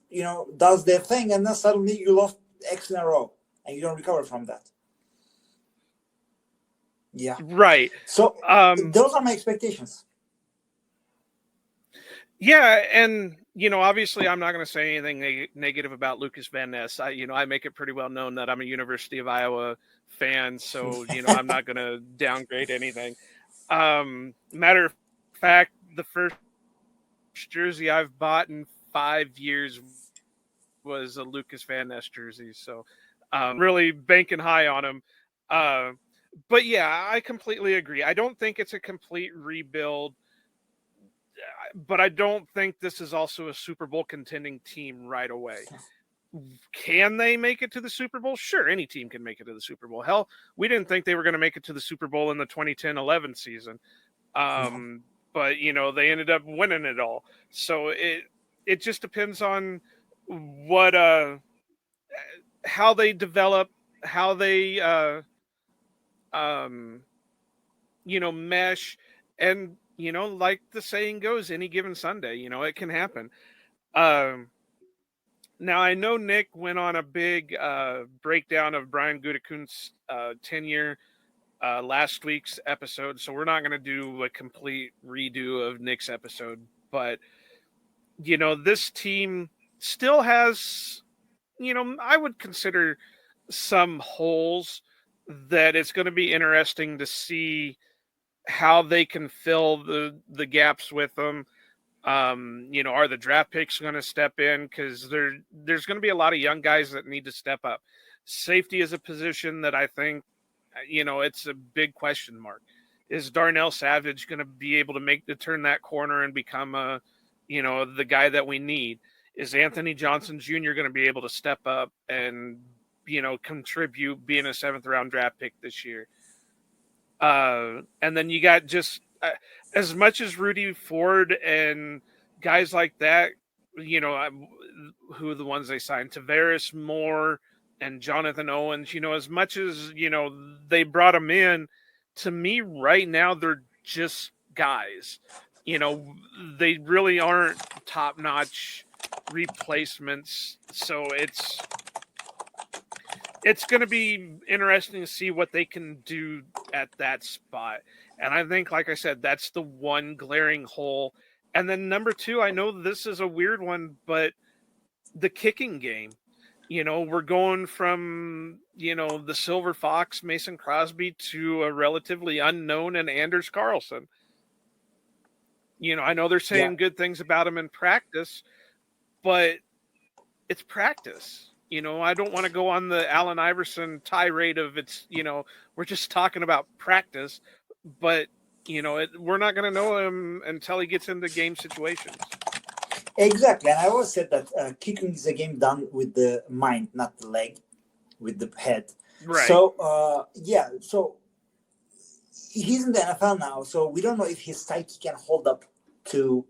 does their thing, and then suddenly you lost X in a row, and you don't recover from that. Yeah. Right. So those are my expectations. Yeah, and obviously, I'm not going to say anything negative about Lucas Van Ness. I make it pretty well known that I'm a University of Iowa fan, so I'm not going to downgrade anything. Matter of fact, the first jersey I've bought in 5 years was a Lucas Van Ness jersey, so really banking high on him. But yeah, I completely agree. I don't think it's a complete rebuild, but I don't think this is also a Super Bowl contending team right away. Can they make it to the Super Bowl? Sure, any team can make it to the Super Bowl. Hell, we didn't think they were going to make it to the Super Bowl in the 2010-11 season. But, they ended up winning it all. So it just depends on what how they develop, how they mesh, and like the saying goes, any given Sunday, it can happen. Now I know Nick went on a big breakdown of Brian Gutekunst's tenure last week's episode, so we're not going to do a complete redo of Nick's episode, but this team still has I would consider some holes that it's going to be interesting to see how they can fill the gaps with them. Are the draft picks going to step in? Because there's going to be a lot of young guys that need to step up. Safety is a position that I think, it's a big question mark. Is Darnell Savage going to be able to turn that corner and become the guy that we need? Is Anthony Johnson Jr. going to be able to step up and, contribute being a 7th round draft pick this year? And then you got just as much as Rudy Ford and guys like that, who are the ones they signed, Tavares Moore and Jonathan Owens, as much as, they brought them in, to me right now, they're just guys. They really aren't top-notch replacements. So it's going to be interesting to see what they can do at that spot. And I think, like I said, that's the one glaring hole. And then number 2, I know this is a weird one, but the kicking game. We're going from, the Silver Fox, Mason Crosby, to a relatively unknown and Anders Carlson. I know they're saying good things about him in practice, but it's practice. I don't want to go on the Allen Iverson tirade of we're just talking about practice, but we're not going to know him until he gets into game situations. Exactly, and I always said that kicking is a game done with the mind, not the leg, with the head. Right. So so he's in the NFL now, so we don't know if his psyche can hold up to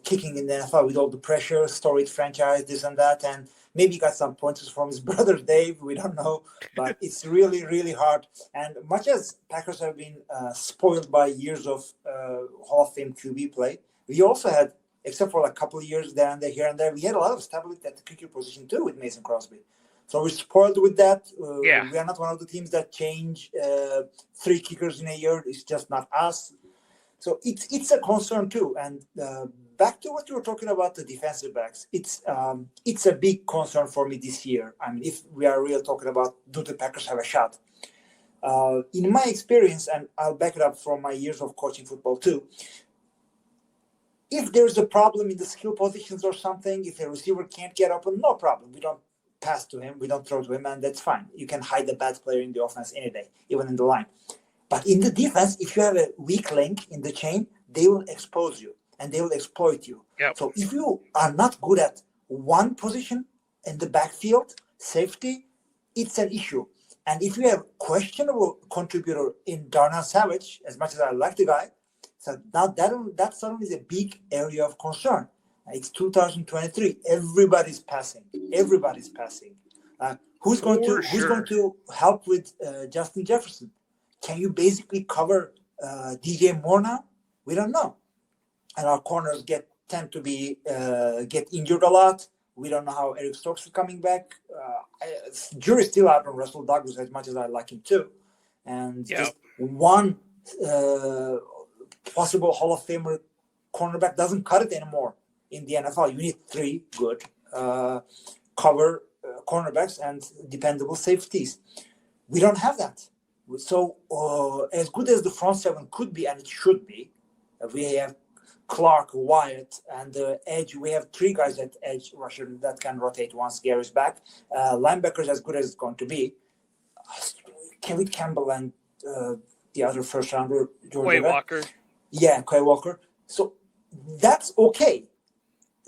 kicking in the NFL with all the pressure, storied franchise, this and that, and maybe he got some pointers from his brother Dave. We don't know, but it's really, really hard. And much as Packers have been spoiled by years of Hall of Fame QB play, we also had, except for a couple of years there and there, here and there, we had a lot of stability at the kicker position too with Mason Crosby. So we're spoiled with that. We are not one of the teams that change 3 kickers in a year. It's just not us. So it's a concern too. And back to what you were talking about, the defensive backs, it's a big concern for me this year. I mean, if we are really talking about, do the Packers have a shot? In my experience, and I'll back it up from my years of coaching football too, if there's a problem in the skill positions or something, if a receiver can't get open, no problem. We don't pass to him, we don't throw to him, and that's fine. You can hide the bad player in the offense any day, even in the line. But in the defense, if you have a weak link in the chain, they will expose you and they will exploit you. Yep. So if you are not good at one position in the backfield, safety, it's an issue. And if you have questionable contributor in Darnell Savage, as much as I like the guy, so now that suddenly is a big area of concern. It's 2023. Everybody's passing. Who's going to help with Justin Jefferson? Can you basically cover DJ Moore now? We don't know. And our corners tend to be get injured a lot. We don't know how Eric Stokes is coming back. Jury's still out on Russell Douglas, as much as I like him too. And just one possible Hall of Famer cornerback doesn't cut it anymore in the NFL. You need 3 good cover cornerbacks and dependable safeties. We don't have that. So as good as the front 7 could be, and it should be, we have Clark, Wyatt, and edge. We have 3 guys at edge rusher that can rotate once Gary's back. Linebackers as good as it's going to be. Kevin Campbell and the other first rounder, Quay Walker. Yeah, Quay Walker. So that's okay.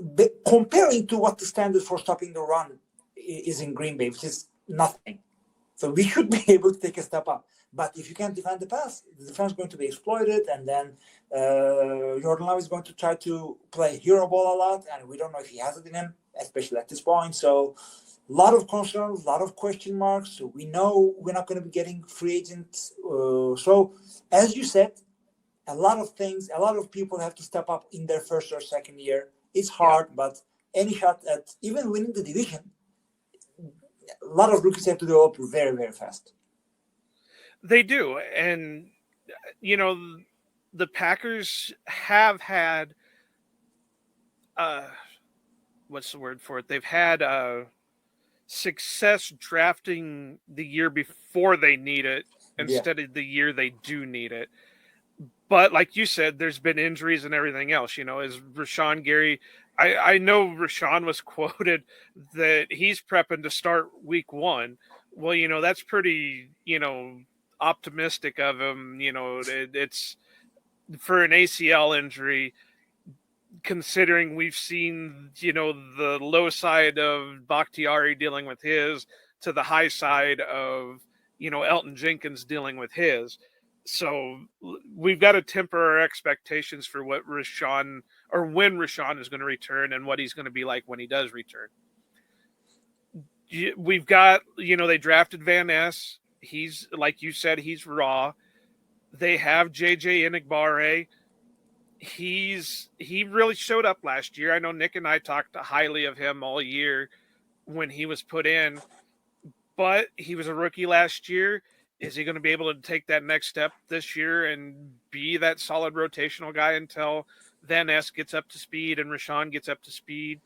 But comparing to what the standard for stopping the run is in Green Bay, which is nothing. So we should be able to take a step up. But if you can't defend the pass, the defense is going to be exploited, and then Jordan Love is going to try to play hero ball a lot, and we don't know if he has it in him, especially at this point. So a lot of concerns, a lot of question marks. So we know we're not going to be getting free agents. So as you said, a lot of things, a lot of people have to step up in their first or second year. It's hard, but any shot at even winning the division, a lot of rookies have to develop very, very fast. They do. And, the Packers have had, what's the word for it? They've had success drafting the year before they need it instead of the year they do need it. But like you said, there's been injuries and everything else. As Rashawn Gary, I know Rashawn was quoted that he's prepping to start week 1. Well, that's pretty, optimistic of him. It's for an ACL injury, considering we've seen, the low side of Bakhtiari dealing with his to the high side of, Elton Jenkins dealing with his. So we've got to temper our expectations for what Rashawn or when Rashawn is going to return and what he's going to be like when he does return. We've got, they drafted Van Ness. He's, like you said, he's raw. They have JJ Enagbare. He really showed up last year. I know Nick and I talked highly of him all year when he was put in, but he was a rookie last year. Is he going to be able to take that next step this year and be that solid rotational guy until Van Ness gets up to speed and Rashawn gets up to speed?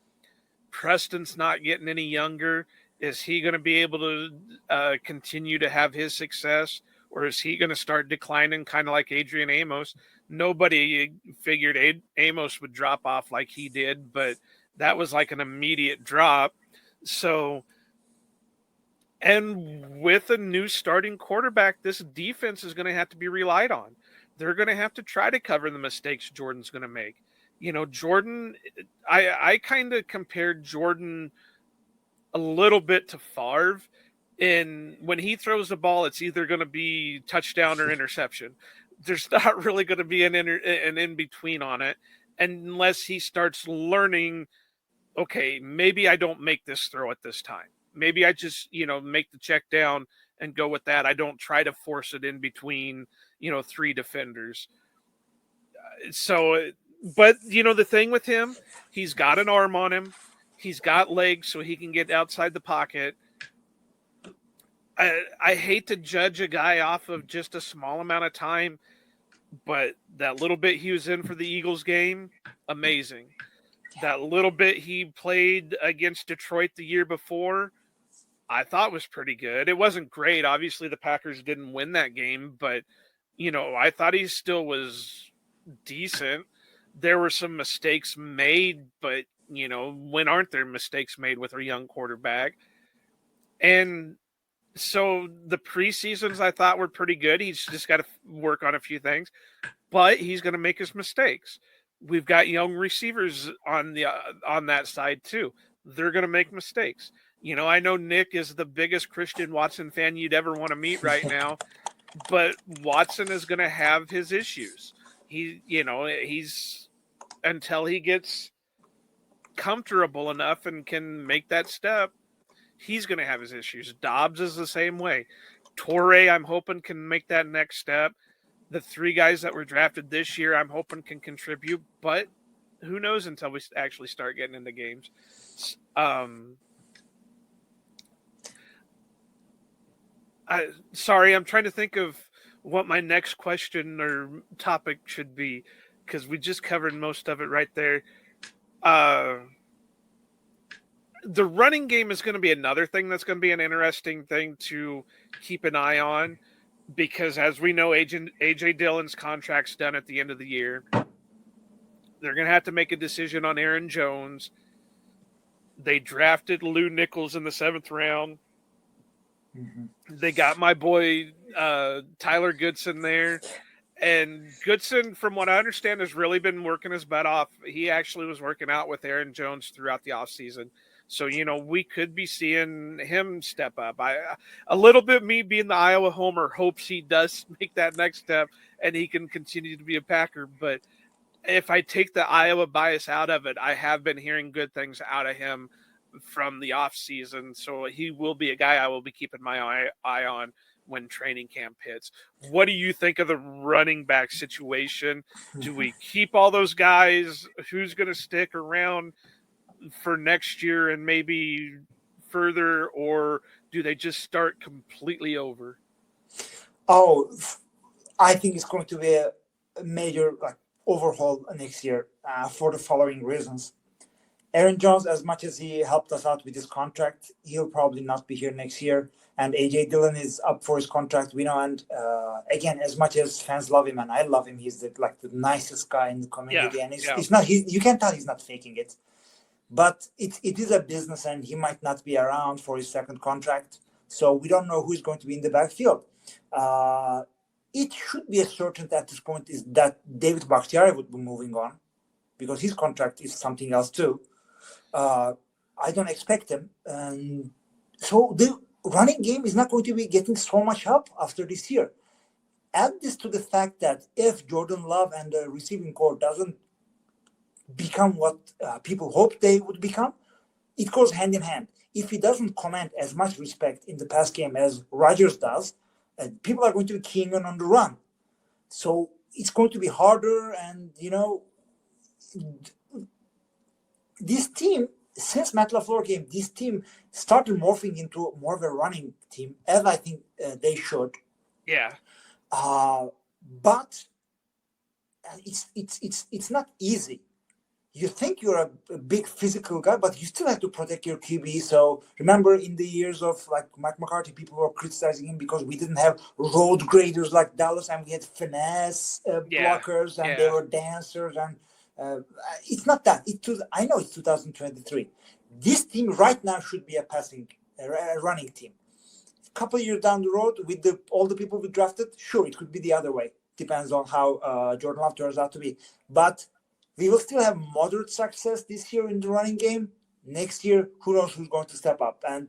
Preston's not getting any younger. Is he going to be able to continue to have his success, or is he going to start declining, kind of like Adrian Amos? Nobody figured Amos would drop off like he did, but that was like an immediate drop. So, and with a new starting quarterback, this defense is going to have to be relied on. They're going to have to try to cover the mistakes Jordan's going to make. Jordan, I kind of compared Jordan a little bit to Favre. And when he throws the ball, it's either going to be touchdown or interception. There's not really going to be an in-between on it unless he starts learning, okay, maybe I don't make this throw at this time. Maybe I just, make the check down and go with that. I don't try to force it in between, 3 defenders. So, but, the thing with him, he's got an arm on him. He's got legs so he can get outside the pocket. I hate to judge a guy off of just a small amount of time, but that little bit he was in for the Eagles game, amazing. That little bit he played against Detroit the year before, I thought was pretty good. It wasn't great. Obviously, the Packers didn't win that game, but, I thought he still was decent. There were some mistakes made, but, when aren't there mistakes made with a young quarterback? And so the preseasons I thought were pretty good. He's just got to work on a few things, but he's going to make his mistakes. We've got young receivers on that side too. They're going to make mistakes. I know Nick is the biggest Christian Watson fan you'd ever want to meet right now, but Watson is going to have his issues. He's until he gets comfortable enough and can make that step, he's going to have his issues. Dobbs is the same way. Torrey, I'm hoping, can make that next step. The 3 guys that were drafted this year, I'm hoping can contribute, but who knows until we actually start getting into games. Sorry, I'm trying to think of what my next question or topic should be, because we just covered most of it right there. The running game is going to be another thing that's going to be an interesting thing to keep an eye on, because as we know, A.J. Dillon's contract's done at the end of the year. They're going to have to make a decision on Aaron Jones. They drafted Lou Nichols in the 7th round. Mm-hmm. They got my boy Tyler Goodson there. And Goodson, from what I understand, has really been working his butt off. He actually was working out with Aaron Jones throughout the offseason. So, we could be seeing him step up. A little bit, me being the Iowa homer, hopes he does make that next step and he can continue to be a Packer. But if I take the Iowa bias out of it, I have been hearing good things out of him from the offseason. So he will be a guy I will be keeping my eye on when training camp hits. What do you think of the running back situation? Do we keep all those guys? Who's going to stick around for next year and maybe further, or do they just start completely over? Oh, I think it's going to be a major overhaul next year for the following reasons. Aaron Jones, as much as he helped us out with his contract, he'll probably not be here next year. And A.J. Dillon is up for his contract, we know. And again, as much as fans love him, and I love him, he's the nicest guy in the community. And it's not. You can tell he's not faking it. But it is a business, and he might not be around for his 2nd contract. So we don't know who's going to be in the backfield. It should be a certainty at this point is that David Bakhtiari would be moving on, because his contract is something else too. I don't expect him. So the running game is not going to be getting so much help after this year. Add this to the fact that if Jordan Love and the receiving corps doesn't become what people hope they would become, it goes hand in hand. If he doesn't command as much respect in the pass game as Rodgers does, people are going to be keying on the run. So it's going to be harder. And, this team, since Matt LaFleur came, this team started morphing into more of a running team, as I think they should. Yeah. But it's not easy. you think you're a big physical guy, but you still have to protect your QB. So remember, in the years of like Mike McCarthy, people were criticizing him because we didn't have road graders like Dallas, and we had finesse blockers, and they were dancers. And it's not that. I know it's 2023. This team right now should be a running team. A couple of years down the road, with all the people we drafted, sure, it could be the other way. Depends on how Jordan Love turns out to be, but we will still have moderate success this year in the running game. Next year, who knows who's going to step up. And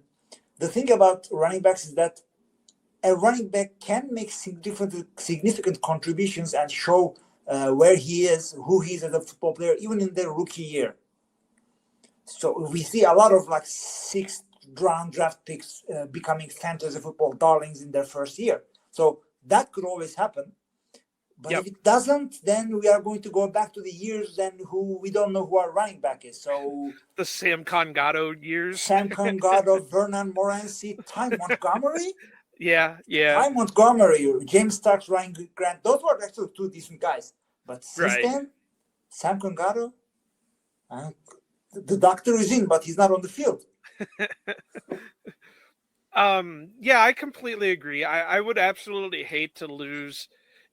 the thing about running backs is that a running back can make significant contributions and show where he is, who he is as a football player, even in their rookie year. So we see a lot of like 6th round draft picks becoming fantasy football darlings in their first year. So that could always happen. But if it doesn't, then we are going to go back to the years then who we don't know who our running back is. So the Sam Congato years. Sam Congato, Vernon Morency, Ty Montgomery. Yeah. Ty Montgomery, James Starks, Ryan Grant. Those were actually 2 decent guys. But since then, Sam Congato, the doctor is in, but he's not on the field. I completely agree. I would absolutely hate to lose.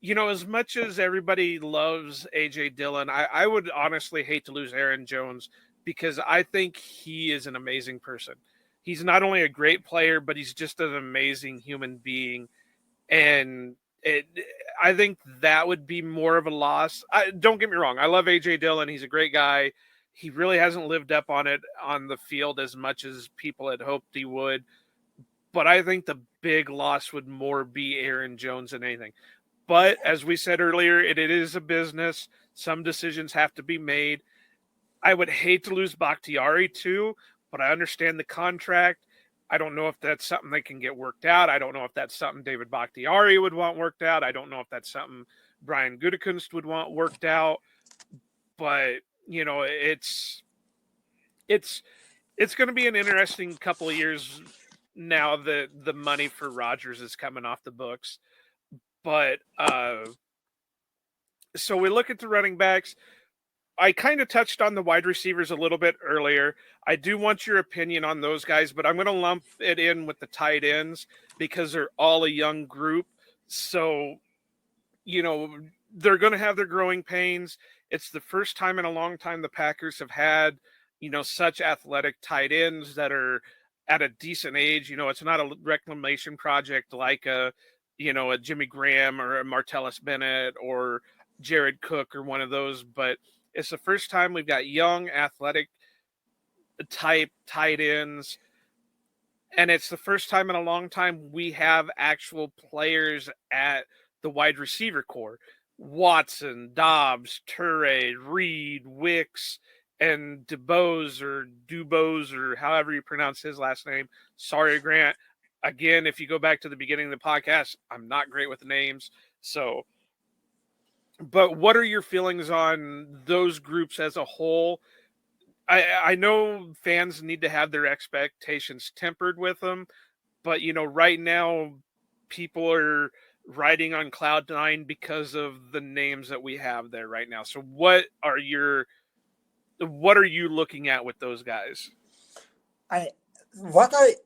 As much as everybody loves A.J. Dillon, I would honestly hate to lose Aaron Jones because I think he is an amazing person. He's not only a great player, but he's just an amazing human being. And I think that would be more of a loss. Don't get me wrong. I love A.J. Dillon. He's a great guy. He really hasn't lived up on it on the field as much as people had hoped he would. But I think the big loss would more be Aaron Jones than anything. But as we said earlier, it is a business. Some decisions have to be made. I would hate to lose Bakhtiari too, but I understand the contract. I don't know if that's something that can get worked out. I don't know if that's something David Bakhtiari would want worked out. I don't know if that's something Brian Gutekunst would want worked out. But, it's going to be an interesting couple of years now that the money for Rodgers is coming off the books. But so we look at the running backs. I kind of touched on the wide receivers a little bit earlier. I do want your opinion on those guys, but I'm going to lump it in with the tight ends because they're all a young group. So, they're going to have their growing pains. It's the first time in a long time the Packers have had, such athletic tight ends that are at a decent age. It's not a reclamation project like a Jimmy Graham or a Martellus Bennett or Jared Cook or one of those, but it's the first time we've got young, athletic type tight ends, and it's the first time in a long time we have actual players at the wide receiver core. Watson, Dobbs, Turay, Reed, Wicks, and Dubose or however you pronounce his last name. Sorry, Grant. Again, if you go back to the beginning of the podcast, I'm not great with names. But what are your feelings on those groups as a whole? I know fans need to have their expectations tempered with them, but, right now people are riding on cloud 9 because of the names that we have there right now. So what are you looking at with those guys? What I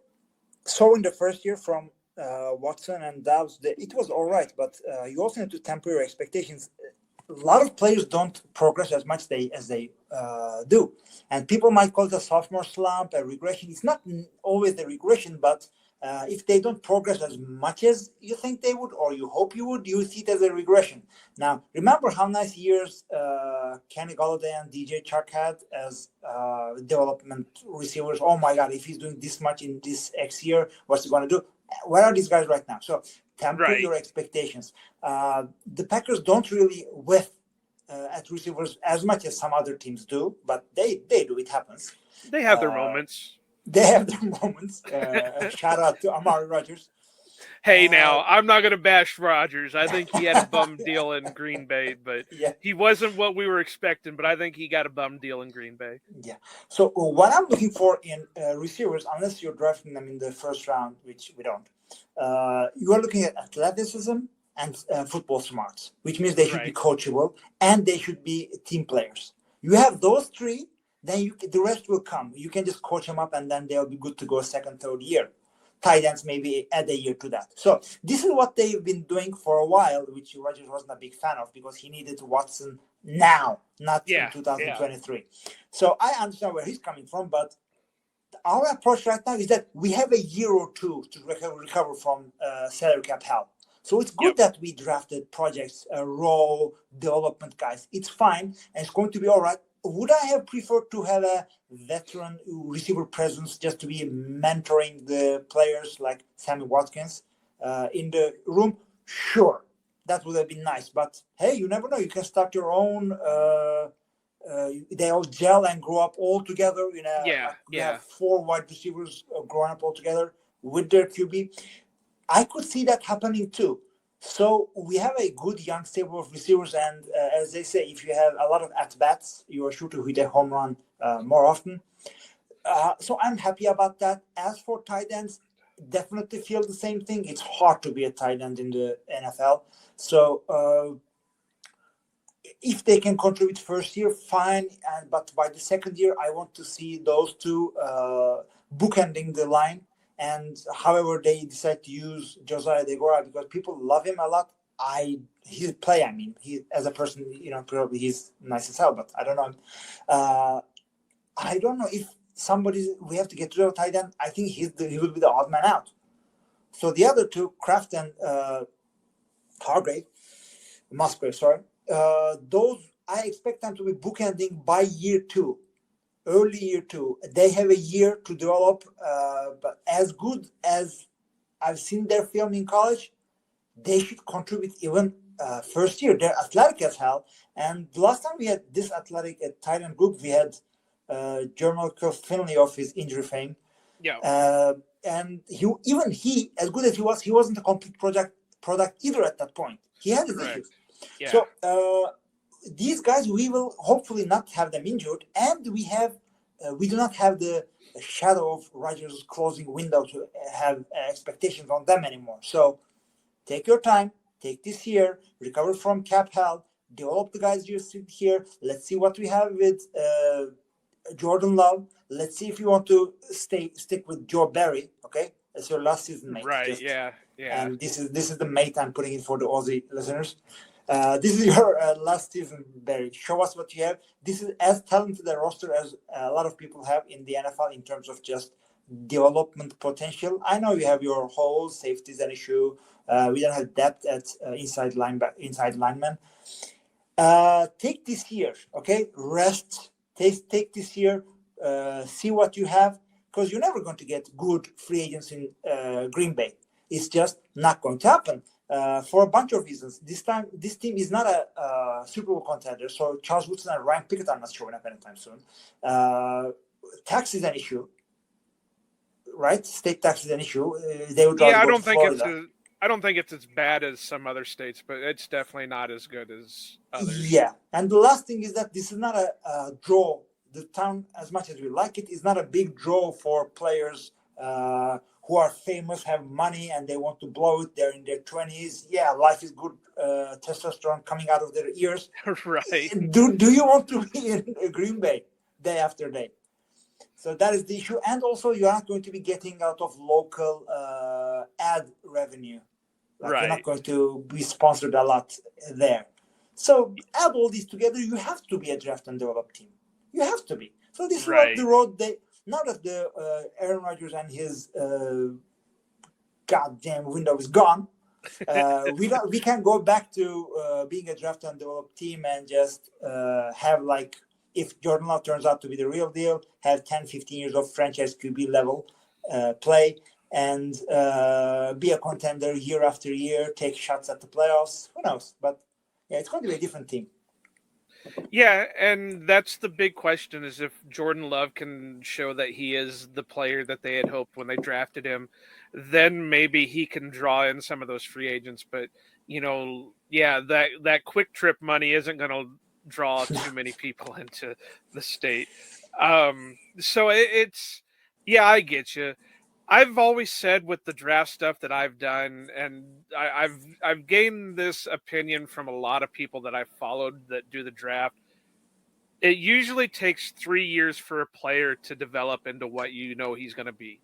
saw in the first year from Watson and Dobbs, it was all right, but you also need to temper your expectations. A lot of players don't progress as much as they do, and people might call it a sophomore slump, a regression. It's not always the regression, but if they don't progress as much as you think they would, or you hope you would, you see it as a regression. Now, remember how nice years Kenny Golladay and DJ Chark had as development receivers. Oh my God, if he's doing this much in this X year, what's he going to do? Where are these guys right now? So temper your expectations. The Packers don't really whiff at receivers as much as some other teams do, but they do. It happens. They have their moments. They have their moments. Shout out to Amari Rodgers. Hey, now, I'm not going to bash Rodgers. I think he had a bum deal in Green Bay, but he wasn't what we were expecting, but I think he got a bum deal in Green Bay. Yeah. So what I'm looking for in receivers, unless you're drafting them in the first round, which we don't, you are looking at athleticism and football smarts, which means they should be coachable and they should be team players. You have those three, then the rest will come. You can just coach them up, and then they'll be good to go second, third year. Tight ends maybe add a year to that. So this is what they've been doing for a while, which Rodgers wasn't a big fan of because he needed Watson now, not in 2023. Yeah. So I understand where he's coming from, but our approach right now is that we have a year or two to recover from salary cap hell. So it's good that we drafted projects, raw development guys. It's fine, and it's going to be all right. Would I have preferred to have a veteran receiver presence just to be mentoring the players like Sammy Watkins in the room? Sure, that would have been nice. But hey, you never know. You can start your own. They all gel and grow up all together. You have 4 wide receivers growing up all together with their QB. I could see that happening too. So we have a good young stable of receivers, and as they say, if you have a lot of at-bats, you are sure to hit a home run more often. So I'm happy about that. As for tight ends, definitely feel the same thing. It's hard to be a tight end in the NFL. So if they can contribute first year, fine. But by the second year, I want to see those two bookending the line. And however they decide to use Josiah DeGora, because people love him a lot. His play, he as a person, probably he's nice as hell, but I don't know. I don't know if we have to get rid of tight end. I think he will be the odd man out. So the other two, Kraft and Musgrave, sorry. Those I expect them to be bookending by year 2. Early year 2, they have a year to develop, but as good as I've seen their film in college, they should contribute even first year. They're athletic as hell. And the last time we had this athletic tight end group, we had Jermel Finley of his injury fame. Yeah. And he, as good as he wasn't a complete product either at that point. He had his issues. Yeah. So these guys, we will hopefully not have them injured, and we do not have the shadow of Rodgers' closing window to have expectations on them anymore. So take your time, take this year, recover from cap hell, develop the guys you see here. Let's see what we have with Jordan Love. Let's see if you want to stick with Joe Barry. Okay, that's your last season mate. Right? Yeah. And this is the mate I'm putting in for the Aussie listeners. This is your last season, Barry. Show us what you have. This is as talented a roster as a lot of people have in the NFL in terms of just development potential. I know you have your holes, safety is an issue. We don't have depth at inside linemen. Take this year, okay? Rest. Take this year. See what you have, because you're never going to get good free agents in Green Bay. It's just not going to happen. For a bunch of reasons. This time, this team is not a Super Bowl contender, so Charles Woodson and Ryan Pickett are not showing up anytime soon. Tax is an issue, right? State tax is an issue. They would rather go to Florida. I don't think it's as bad as some other states, but it's definitely not as good as others. Yeah, and the last thing is that this is not a draw. The town, as much as we like it, is not a big draw for players who are famous, have money, and they want to blow it. They're in their 20s. Yeah, life is good. Testosterone coming out of their ears. Right. Do you want to be in Green Bay day after day? So that is the issue. And also, you are not going to be getting out of local ad revenue. Right. You're not going to be sponsored a lot there. So add all these together, you have to be a draft and develop team. You have to be. So this is what the road now that the Aaron Rodgers and his goddamn window is gone, we can go back to being a draft and develop team and just have, like, if Jordan Love turns out to be the real deal, have 10, 15 years of franchise QB level play and be a contender year after year, take shots at the playoffs. Who knows? But yeah, it's going to be a different team. Yeah, and that's the big question, is if Jordan Love can show that he is the player that they had hoped when they drafted him, then maybe he can draw in some of those free agents. But, that quick trip money isn't going to draw too many people into the state. So it's, I get you. I've always said with the draft stuff that I've done, and I've gained this opinion from a lot of people that I've followed that do the draft. it usually takes 3 years for a player to develop into what you know he's going to be.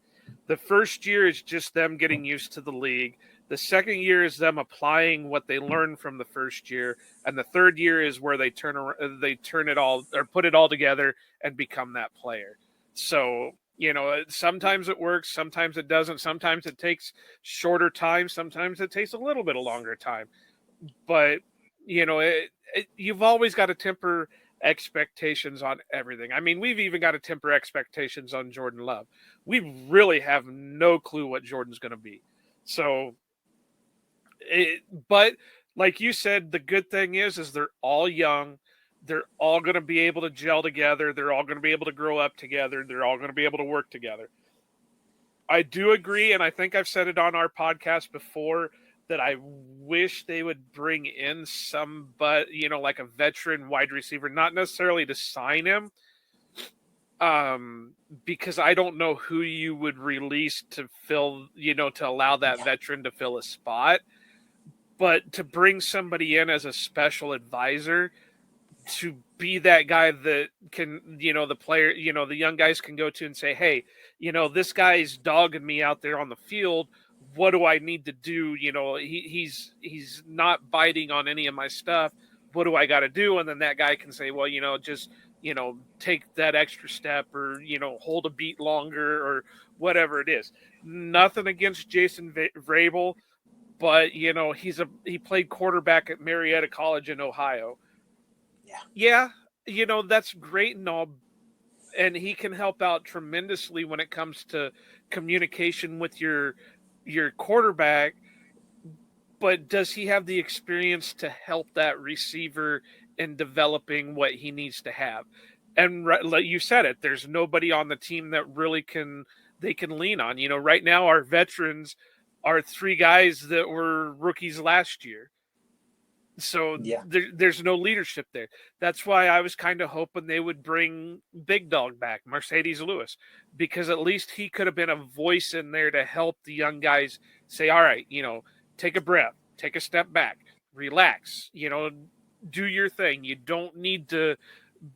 The first year is just them getting used to the league. The second year is them applying what they learned from the first year, and the third year is where they turn it all or put it all together and become that player. So, sometimes it works, sometimes it doesn't, sometimes it takes shorter time, sometimes it takes a little bit of longer time. But, you've always got to temper expectations on everything. I mean, we've even got to temper expectations on Jordan Love. We really have no clue what Jordan's going to be. So, but like you said, the good thing is they're all young. They're all going to be able to gel together. They're all going to be able to grow up together. They're all going to be able to work together. I do agree, and I think I've said it on our podcast before, that I wish they would bring in like a veteran wide receiver, not necessarily to sign him, because I don't know who you would release to fill, to allow that veteran to fill a spot. But to bring somebody in as a special advisor to be that guy that can, the player, the young guys can go to and say, hey, this guy's dogging me out there on the field. What do I need to do? He's not biting on any of my stuff. What do I got to do? And then that guy can say, well, just, take that extra step, or, hold a beat longer, or whatever it is. Nothing against Jason Vrabel, but, he played quarterback at Marietta College in Ohio. Yeah, that's great and all, and he can help out tremendously when it comes to communication with your quarterback, but does he have the experience to help that receiver in developing what he needs to have? And like you said it, there's nobody on the team that really they can lean on. Right now our veterans are 3 guys that were rookies last year. So there's no leadership there. That's why I was kind of hoping they would bring Big Dog back, Mercedes Lewis, because at least he could have been a voice in there to help the young guys say, all right, take a breath, take a step back, relax, do your thing. You don't need to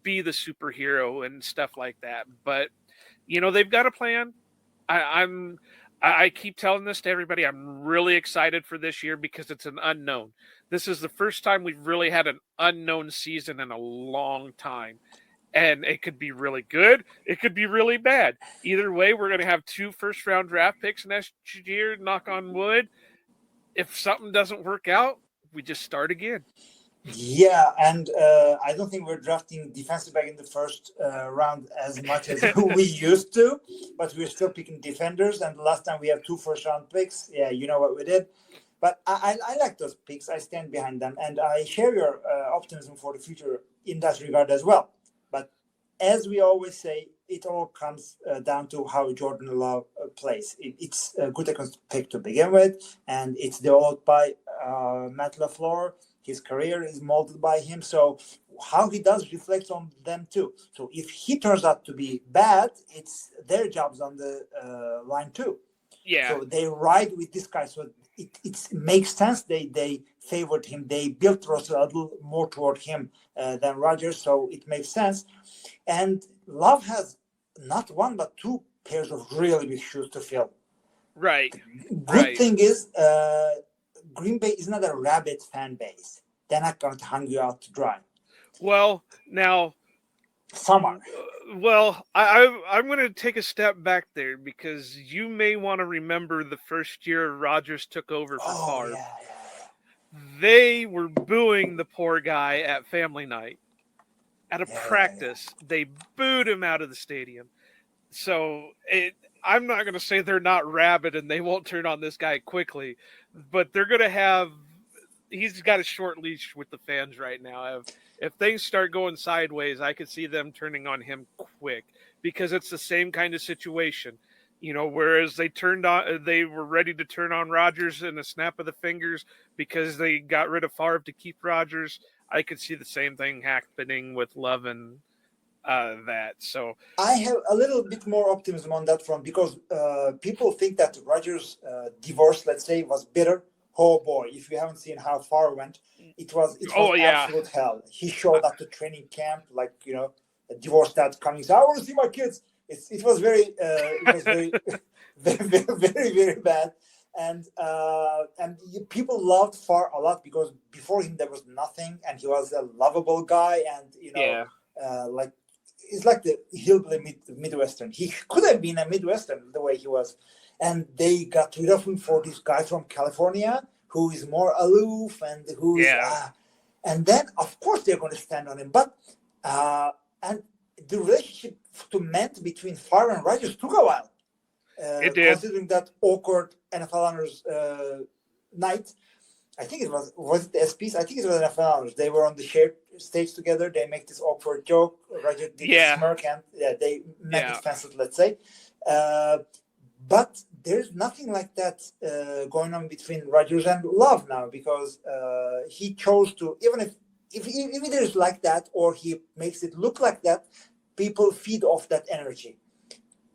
be the superhero and stuff like that. But, they've got a plan. I keep telling this to everybody. I'm really excited for this year because it's an unknown. This is the first time we've really had an unknown season in a long time. And it could be really good. It could be really bad. Either way, we're going to have 2 first-round draft picks next year, knock on wood. If something doesn't work out, we just start again. Yeah, and I don't think we're drafting defensive back in the first round as much as we used to, but we're still picking defenders. And the last time we have 2 first-round picks. Yeah, you know what we did. But I like those picks. I stand behind them, and I share your optimism for the future in that regard as well. But as we always say, it all comes down to how Jordan Love plays. It's a good pick to begin with, and it's developed by Matt LaFleur. His career is molded by him. So how he does reflects on them too. So if he turns out to be bad, it's their jobs on the line too. Yeah. So they ride with this guy. So it makes sense. They favored him. They built Russell a little more toward him than Rodgers. So it makes sense. And Love has not 1 but 2 pairs of really big shoes to fill. Right. Good thing is Green Bay is not a rabid fan base. They're not going to hang you out to dry. Well, now some are. Well, I'm going to take a step back there because you may want to remember the first year Rodgers took over for Favre. Yeah. They were booing the poor guy at family night. At a practice, they booed him out of the stadium. So I'm not going to say they're not rabid and they won't turn on this guy quickly, but they're going to have – he's got a short leash with the fans right now. If things start going sideways, I could see them turning on him quick because it's the same kind of situation. Whereas they were ready to turn on Rodgers in a snap of the fingers because they got rid of Favre to keep Rodgers. I could see the same thing happening with Love and that. So I have a little bit more optimism on that front because people think that Rodgers' divorce, let's say, was bitter. oh boy, if you haven't seen how far it went, it was absolute hell. He showed up to training camp like, a divorce dad coming. So I want to see my kids. It was very very, very, very, very bad. And people loved Far a lot because before him there was nothing, and he was a lovable guy, and like it's like the hillbilly Midwestern. He could have been a Midwestern the way he was, and they got rid of him for this guy from California who is more aloof and who is, and then of course they're going to stand on him. But and the relationship to mend between Favre and Rodgers took a while. It did. Considering that awkward NFL Honors night, I think it was it the SPs? I think it was NFL Honors. They were on the shared stage together. They make this awkward joke. Roger did a smirk, and they met it fast, let's say. But there's nothing like that going on between Rodgers and Love now, because he chose to, even if it is like that, or he makes it look like that, people feed off that energy.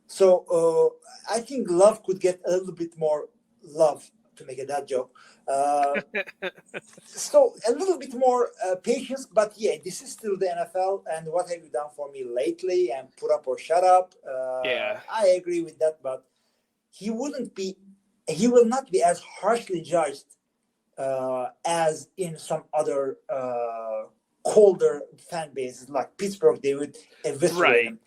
So I think Love could get a little bit more love, to make a dad joke. So a little bit more patience, but this is still the NFL. And what have you done for me lately? And put up or shut up. I agree with that, but he will not be as harshly judged as in some other colder fan bases like Pittsburgh. They would eviscerate him.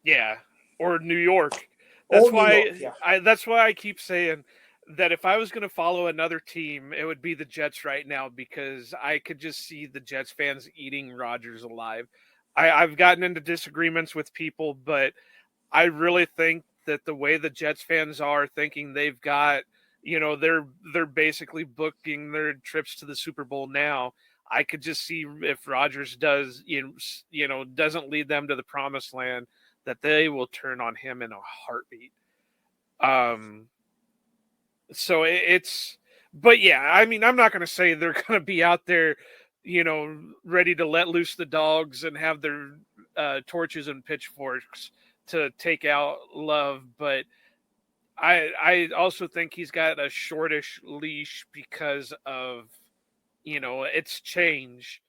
Yeah. Or New York. That's why I keep saying that if I was going to follow another team, it would be the Jets right now, because I could just see the Jets fans eating Rodgers alive. I've gotten into disagreements with people, but I really think that the way the Jets fans are thinking they've got, they're basically booking their trips to the Super Bowl now. I could just see if Rodgers doesn't lead them to the promised land, that they will turn on him in a heartbeat. But I mean, I'm not going to say they're going to be out there, ready to let loose the dogs and have their torches and pitchforks to take out Love. But I also think he's got a shortish leash because of, it's change,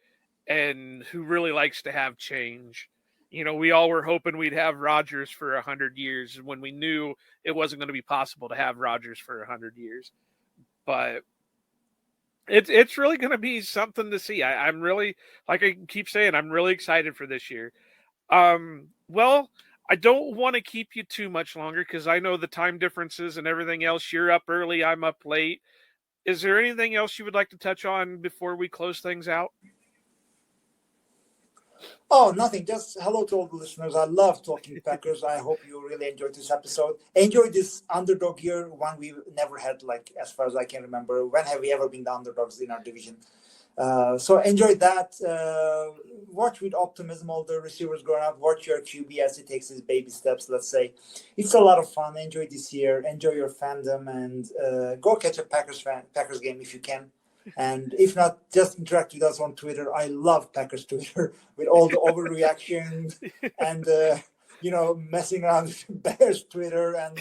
and who really likes to have change. We all were hoping we'd have Rodgers for 100 years when we knew it wasn't going to be possible to have Rodgers for 100 years. But it's really going to be something to see. I'm really, like I keep saying, I'm really excited for this year. Well, I don't want to keep you too much longer because I know the time differences and everything else. You're up early, I'm up late. Is there anything else you would like to touch on before we close things out? Oh, nothing. Just hello to all the listeners. I love talking Packers. I hope you really enjoyed this episode. Enjoy this underdog year, one we've never had, like, as far as I can remember. When have we ever been the underdogs in our division? So enjoy that. Watch with optimism all the receivers growing up. Watch your QB as he takes his baby steps, let's say. It's a lot of fun. Enjoy this year. Enjoy your fandom, and go catch a Packers game if you can. And if not, just interact with us on Twitter. I love Packers Twitter with all the overreaction and messing around with Bears Twitter and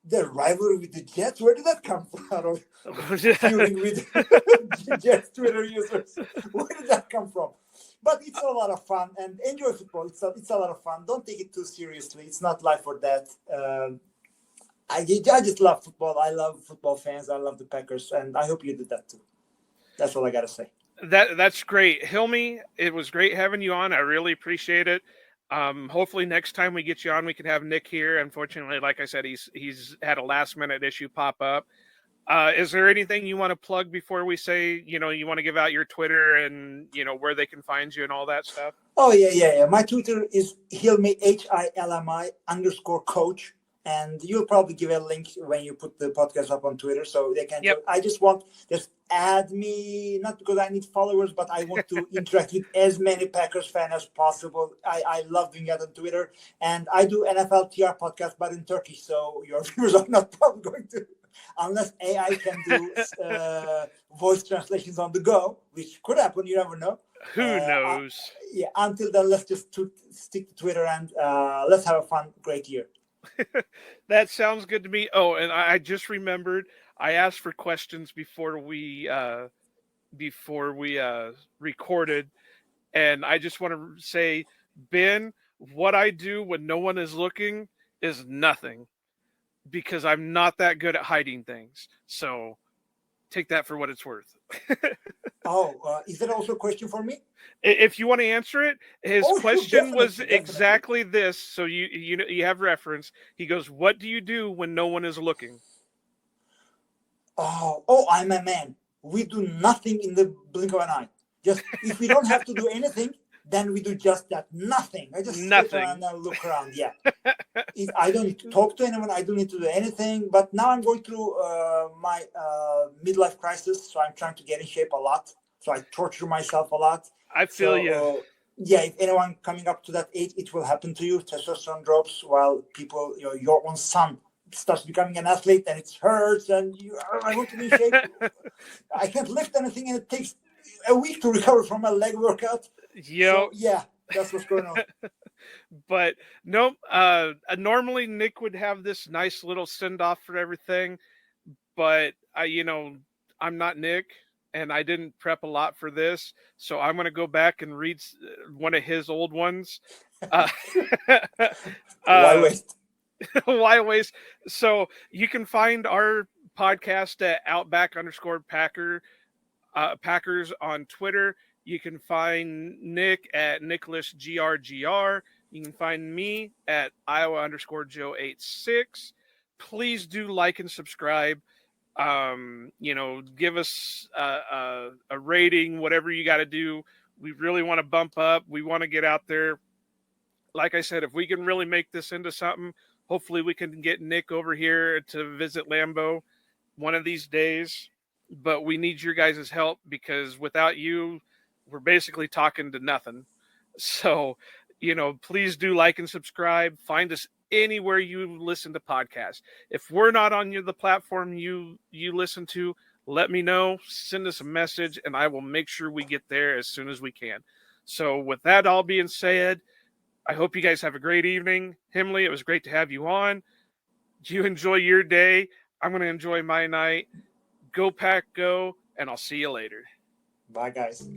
the rivalry with the Jets. Where did that come from? Feuding with Jets Twitter users. Where did that come from? But it's a lot of fun, and enjoy football. It's a lot of fun. Don't take it too seriously. It's not life or death. I just love football. I love football fans. I love the Packers, and I hope you did that too. That's all I got to say. That's great. Hilmi, it was great having you on. I really appreciate it. Hopefully next time we get you on, we can have Nick here. Unfortunately, like I said, he's had a last-minute issue pop up. Is there anything you want to plug before we say, you want to give out your Twitter and, where they can find you and all that stuff? Oh, yeah. My Twitter is Hilmi, HILMI _coach. And you'll probably give a link when you put the podcast up on Twitter, so they can. Yep. I just add me, not because I need followers, but I want to interact with as many Packers fans as possible. I love doing that on Twitter, and I do NFL TR podcast, but in Turkish, so your viewers are not probably going to, unless AI can do voice translations on the go, which could happen. You never know. Who knows? Until then, let's just stick to Twitter and let's have a fun, great year. That sounds good to me. Oh, and I just remembered, I asked for questions before we recorded, and I just want to say, Ben, what I do when no one is looking is nothing, because I'm not that good at hiding things. So take that for what it's worth. Is that also a question for me? If you want to answer it, his question was definitely. exactly this. So you have reference. He goes, "What do you do when no one is looking?" I'm a man. We do nothing in the blink of an eye. Just if we don't have to do anything, then we do just that. Nothing. I just sit around and look around. Yeah. If I don't need to talk to anyone, I don't need to do anything. But now I'm going through my midlife crisis, so I'm trying to get in shape a lot. So I torture myself a lot. I feel you. Yeah, if anyone coming up to that age, it will happen to you. Testosterone drops while people, your own son starts becoming an athlete, and it hurts, and I want to be in shape. I can't lift anything, and it takes a week to recover from a leg workout. So, yeah, that's what's going on. But no, normally Nick would have this nice little send off for everything, but I'm not Nick, and I didn't prep a lot for this, so I'm going to go back and read one of his old ones. Why waste? Why waste? So you can find our podcast at Outback_Packers on Twitter. You can find Nick at NicholasGRGR. You can find me at Iowa_Joe86. Please do like and subscribe. Give us a rating, whatever you got to do. We really want to bump up. We want to get out there. Like I said, if we can really make this into something, hopefully we can get Nick over here to visit Lambeau one of these days. But we need your guys' help, because without you, we're basically talking to nothing. So, please do like and subscribe. Find us anywhere you listen to podcasts. If we're not on the platform you listen to, let me know. Send us a message, and I will make sure we get there as soon as we can. So with that all being said, I hope you guys have a great evening. Himli, it was great to have you on. You enjoy your day. I'm going to enjoy my night. Go Pack, go, and I'll see you later. Bye, guys.